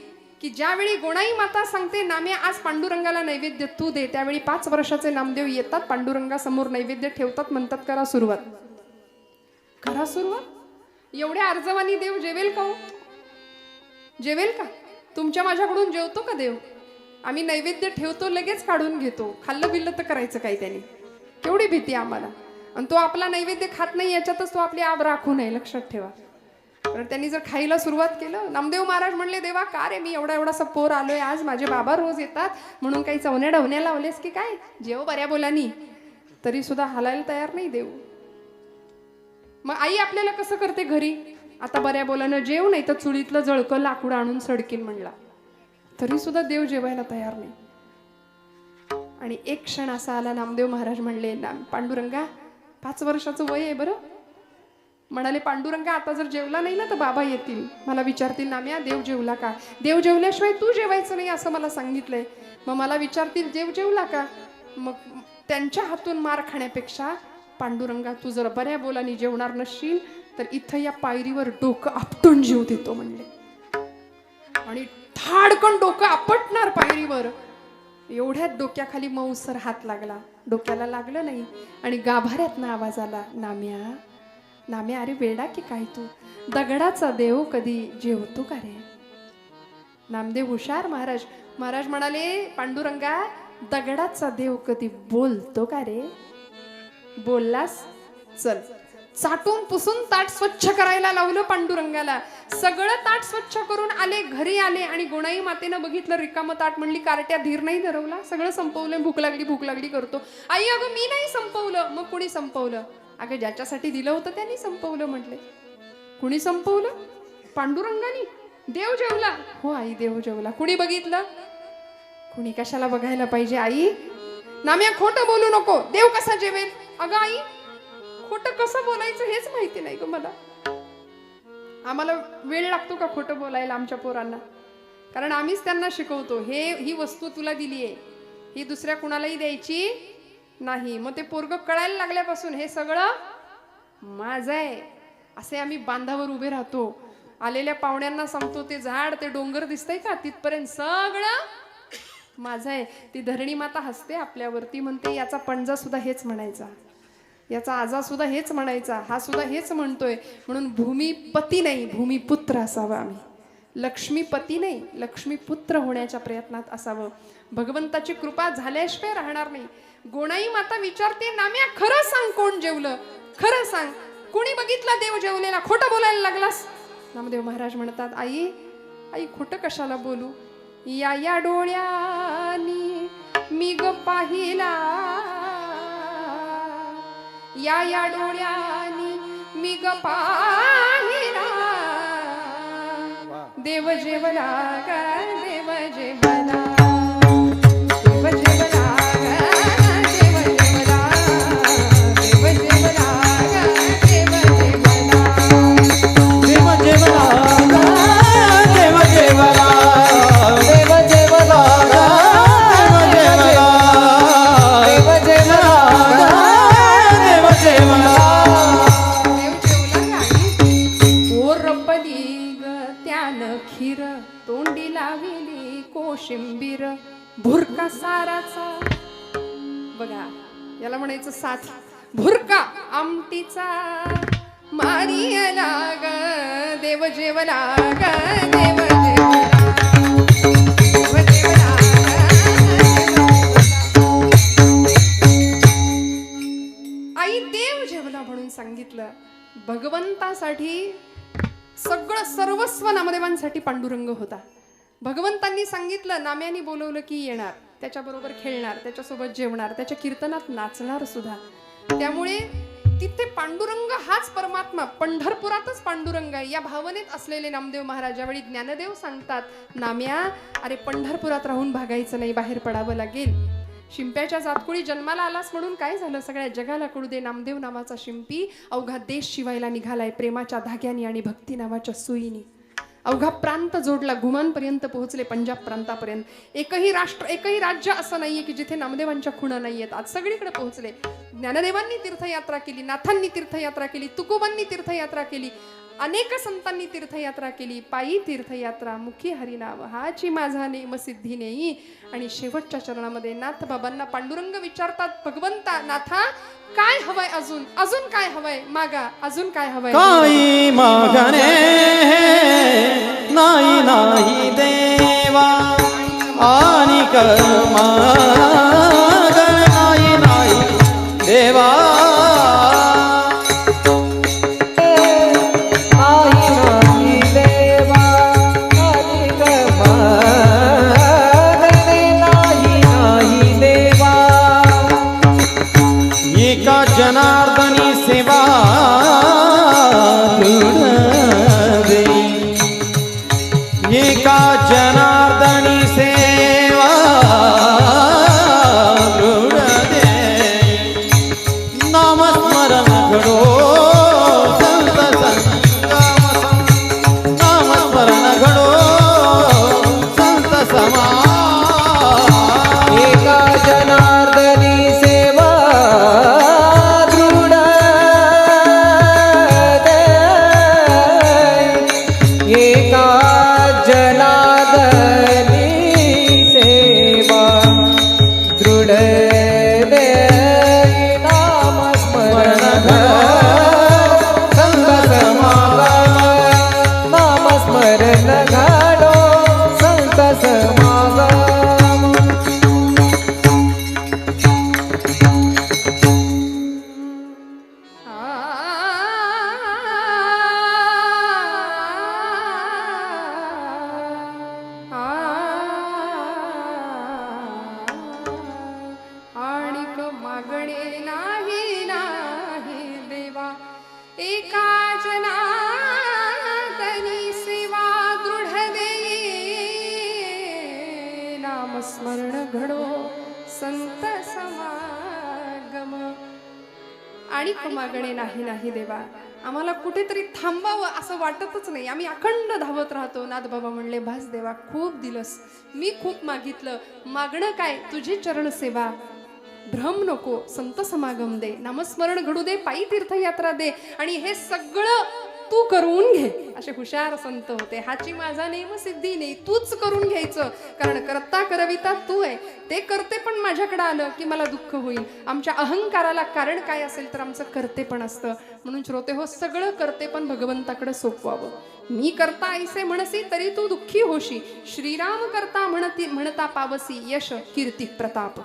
की ज्यावेळी गोणाई माता सांगते नाम्या आज पांडुरंगाला नैवेद्य तू दे, त्यावेळी 5 वर्षाचे नामदेव येतात, पांडुरंगासमोर नैवेद्य ठेवतात, म्हणतात करा सुरुवात, करा सुरुवात. एवढ्या अर्जवानी देव जेवेल का हो? जेवेल का? तुमच्या माझ्याकडून जेवतो का देव? आम्ही नैवेद्य ठेवतो, लगेच काढून घेतो. खाल्लं बिल्लं तर करायचं काय त्याने? केवढी भीती आम्हाला. आणि तो आपला नैवेद्य खात नाही याच्यातच तो आपली आब राखू नये, लक्षात ठेवा. तर त्यांनी जर खायला सुरुवात केलं, नामदेव महाराज म्हणले देवा का रे, मी एवढा पोर आलोय आज, माझे बाबा रोज येतात म्हणून काही चवण्या डवण्या लावलेस की काय? जेव बऱ्या बोलानी. तरी सुद्धा हालायला तयार नाही देव. मग आई आपल्याला कसं करते घरी? आता बऱ्या बोलानं जेव, नाही तर चुलीतलं जळकं लाकूड आणून सडकीन म्हणला, तरी सुद्धा देव जेवायला तयार नाही. आणि एक क्षण असा आला, नामदेव महाराज म्हणले पांडुरंगा 5 वर्षाचं वय आहे बरं. म्हणाले पांडुरंगा आता जर जेवला नाही ना तर बाबा येतील, मला विचारतील नाम्या देव जेवला का? देव जेवल्याशिवाय तू जेवायचं नाही असं मला सांगितलंय. मग मला विचारतील देव जेवला का? मग त्यांच्या हातून मार खाण्यापेक्षा पांडुरंगा तू जर बऱ्या बोलानी जेवणार नसशील तर इथं या पायरीवर डोकं आपटून जीव देतो म्हणले. आणि धाडकन डोकं आपटणार पायरीवर. एवढ्यात डोक्याखाली मऊसर हात लागला, डोक्याला लागलं नाही आणि गाभाऱ्यातनं आवाज आला, नाम्या नाम्या, अरे वेडा की काय तू? दगडाचा देव कधी जेवतो का रे? नामदेव हुशार महाराज. महाराज म्हणाले पांडुरंगा दगडाचा देव कधी बोलतो का रे? बोललास चल. चाटून पुसून ताट स्वच्छ करायला लावलं पांडुरंगाला. सगळं ताट स्वच्छ करून आले, घरी आले आणि गोणाई मातेनं बघितलं रिकामं ताट. म्हणली कारट्या धीर नाही धरवला, सगळं संपवलं. भूक लागली करतो. आई अगं मी नाही संपवलं. मग कुणी संपवलं? अगं ज्याच्यासाठी दिलं होतं त्यांनी संपवलं म्हटले. कुणी संपवलं? पांडुरंगानी. देव जेवला? हो आई देव जेवला. कुणी बघितलं? कुणी कशाला बघायला पाहिजे आई? नाम्या खोटं बोलू नको, देव कसा जेवेल? अगं आई खोटं कसं बोलायचं हेच माहिती नाही ग मला. आम्हाला वेळ लागतो का खोटं बोलायला आमच्या पोरांना? कारण आम्हीच त्यांना शिकवतो, ही वस्तू तुला दिली आहे, ही दुसऱ्या कुणालाही द्यायची नाही. मग ते पोरग कळायला लागल्यापासून हे सगळं माझं आहे असे आम्ही बांधावर उभे राहतो. आलेल्या पाहुण्यांना सांगतो ते झाड ते डोंगर दिसतंय का तिथपर्यंत सगळं माझं आहे. ती धरणी माता हसते आपल्यावरती, म्हणते याचा पणजा सुद्धा हेच म्हणायचा, याचा आजा सुद्धा हेच म्हणायचा, हा सुद्धा हेच म्हणतोय. म्हणून भूमीपती नाही भूमिपुत्र असावं आम्ही. लक्ष्मीपती नाही लक्ष्मीपुत्र होण्याच्या प्रयत्नात असावं. भगवंताची कृपा झाल्याशिवाय राहणार नाही. गोणाई माता विचारते नाम्या खरं सांग कोण जेवलं? खरं सांग कोणी बघितलं देव जेवलेला? खोटं बोलायला लागलास? नामदेव महाराज म्हणतात आई आई खोटं कशाला बोलू? या डोळ्यानी मी ग पाहिला, या डोळ्यानी मी ग पाहिला, देव जेवला ग देव जेवला, देव जेवला ग देव जेवला, देव जेवला ग देव जेवला, देव जेवला ग देव जेवला, देव जेवला ग देव जेवला, देव जेवला ग देव जेवला. खीर तोंडी लाविली कोशिंबीर भुरका साराचा. बघा याला म्हणायचं साथ. भुरका आमटीचा मारियला ग देव जेवला ग देव जेवला देव जेवला आई देव जेवला म्हणून सांगितलं. भगवंतासाठी सगळं सर्वस्व नामदेवांसाठी पांडुरंग होता. भगवंतांनी सांगितलं, नाम्यानी बोलवलं की येणार, त्याच्याबरोबर खेळणार, त्याच्यासोबत जेवणार, त्याच्या कीर्तनात नाचणार सुद्धा. त्यामुळे तिथे पांडुरंग हाच परमात्मा, पंढरपुरातच पांडुरंग आहे या भावनेत असलेले नामदेव महाराज ज्यावेळी ज्ञानदेव सांगतात, नाम्या अरे पंढरपुरात राहून भागायचं नाही, बाहेर पडावं लागेल. शिंप्याच्या जातकुळी जन्माला आलास म्हणून काय झालं, सगळ्या जगाला कळू दे नामदेव नावाचा शिंपी अवघा देश शिवायला निघालाय प्रेमाच्या धाग्यानी आणि भक्ती नावाच्या सुईनी. अवघा प्रांत जोडला, घुमांपर्यंत पोहोचले, पंजाब प्रांतापर्यंत. एकही राष्ट्र एकही राज्य असं नाहीये की जिथे नामदेवांच्या खुणा नाहीयेत. आज सगळीकडे पोहोचले. ज्ञानदेवांनी तीर्थयात्रा केली, नाथांनी तीर्थयात्रा केली, तुकोबांनी तीर्थयात्रा केली, अनेक संतांनी तीर्थयात्रा केली. पायी तीर्थयात्रा, मुखी हरिनाम, हाची माझा नेम सिद्धी नेई. आणि शेवटच्या चरणामध्ये नाथ बाबांना पांडुरंग विचारतात, भगवंता नाथा काय हवंय, अजून अजून काय हवंय, मागा अजून काय हवंय. काही मागणे नाही नाही देवा आणि मागण नाही नाही देवा. जनार्दनी सेवा दे, एका जनार्दनी सेवा दे. नामस्मरण घडो संत संगम, नामस्मरण घडो संत समा. एका जनार्दनी सेवा एका जनार्दनी सेवा दृढ देई. नामस्मरण घडो संत समागम. आणि मागणे नाही नाही देवा. आम्हाला कुठेतरी थांबावं असं वाटतच नाही. आम्ही अखंड धावत राहतो. नाथ बाबा म्हणले, भास देवा खूप दिलस, मी खूप मागितलं, मागणं काय, तुझी चरण सेवा, भ्रम नको, संत समागम दे, नामस्मरण घडू दे, पायी तीर्थयात्रा दे, आणि हे सगळं तू करून घे. असे हुशार संत होते. हाची माझा नेम सिद्धी नाही, तूच करून घ्यायचं, कारण करता करविता तू आहे. ते करते पण माझ्याकडे आलं की मला दुःख होईल. आमच्या अहंकाराला कारण काय असेल तर आमचं करते पण असतं. म्हणून श्रोते हो, सगळं करते पण भगवंताकडे सोपवावं. मी करता ऐसे म्हणसी तरी तू दुःखी होशी, श्रीराम करता म्हणता पावसी यश कीर्ती प्रताप.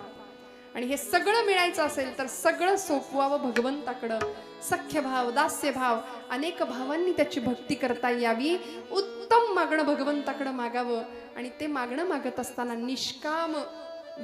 आणि हे सगळं मिळायचं असेल तर सगळं सोपवावं भगवंताकडं. सख्य भाव, दास्य भाव, अनेक भावांनी त्याची भक्ती करता यावी. उत्तम मागणं भगवंताकडं मागावं. आणि ते मागणं मागत असताना निष्काम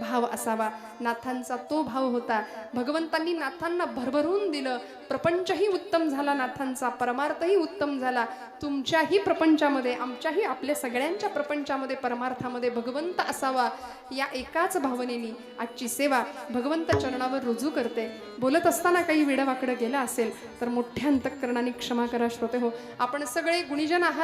भाव असावा. नाथांचा तो भाव होता. भगवंतांनी नाथांना भरभरून दिलं. प्रपंचही उत्तम झाला नाथांचा, परमार्थही उत्तम झाला. तुमच्याही प्रपंचामध्ये, आमच्याही, आपल्या सगळ्यांच्या प्रपंचामध्ये, परमार्थामध्ये भगवंत असावा, या एकाच भावनेनी आजची सेवा भगवंत चरणावर रुजू करते. बोलत असताना काही वेडवाकडं गेला असेल तर मोठ्या अंतःकरणाने क्षमा करा श्रोते हो. आपण सगळे गुणीजन आहात.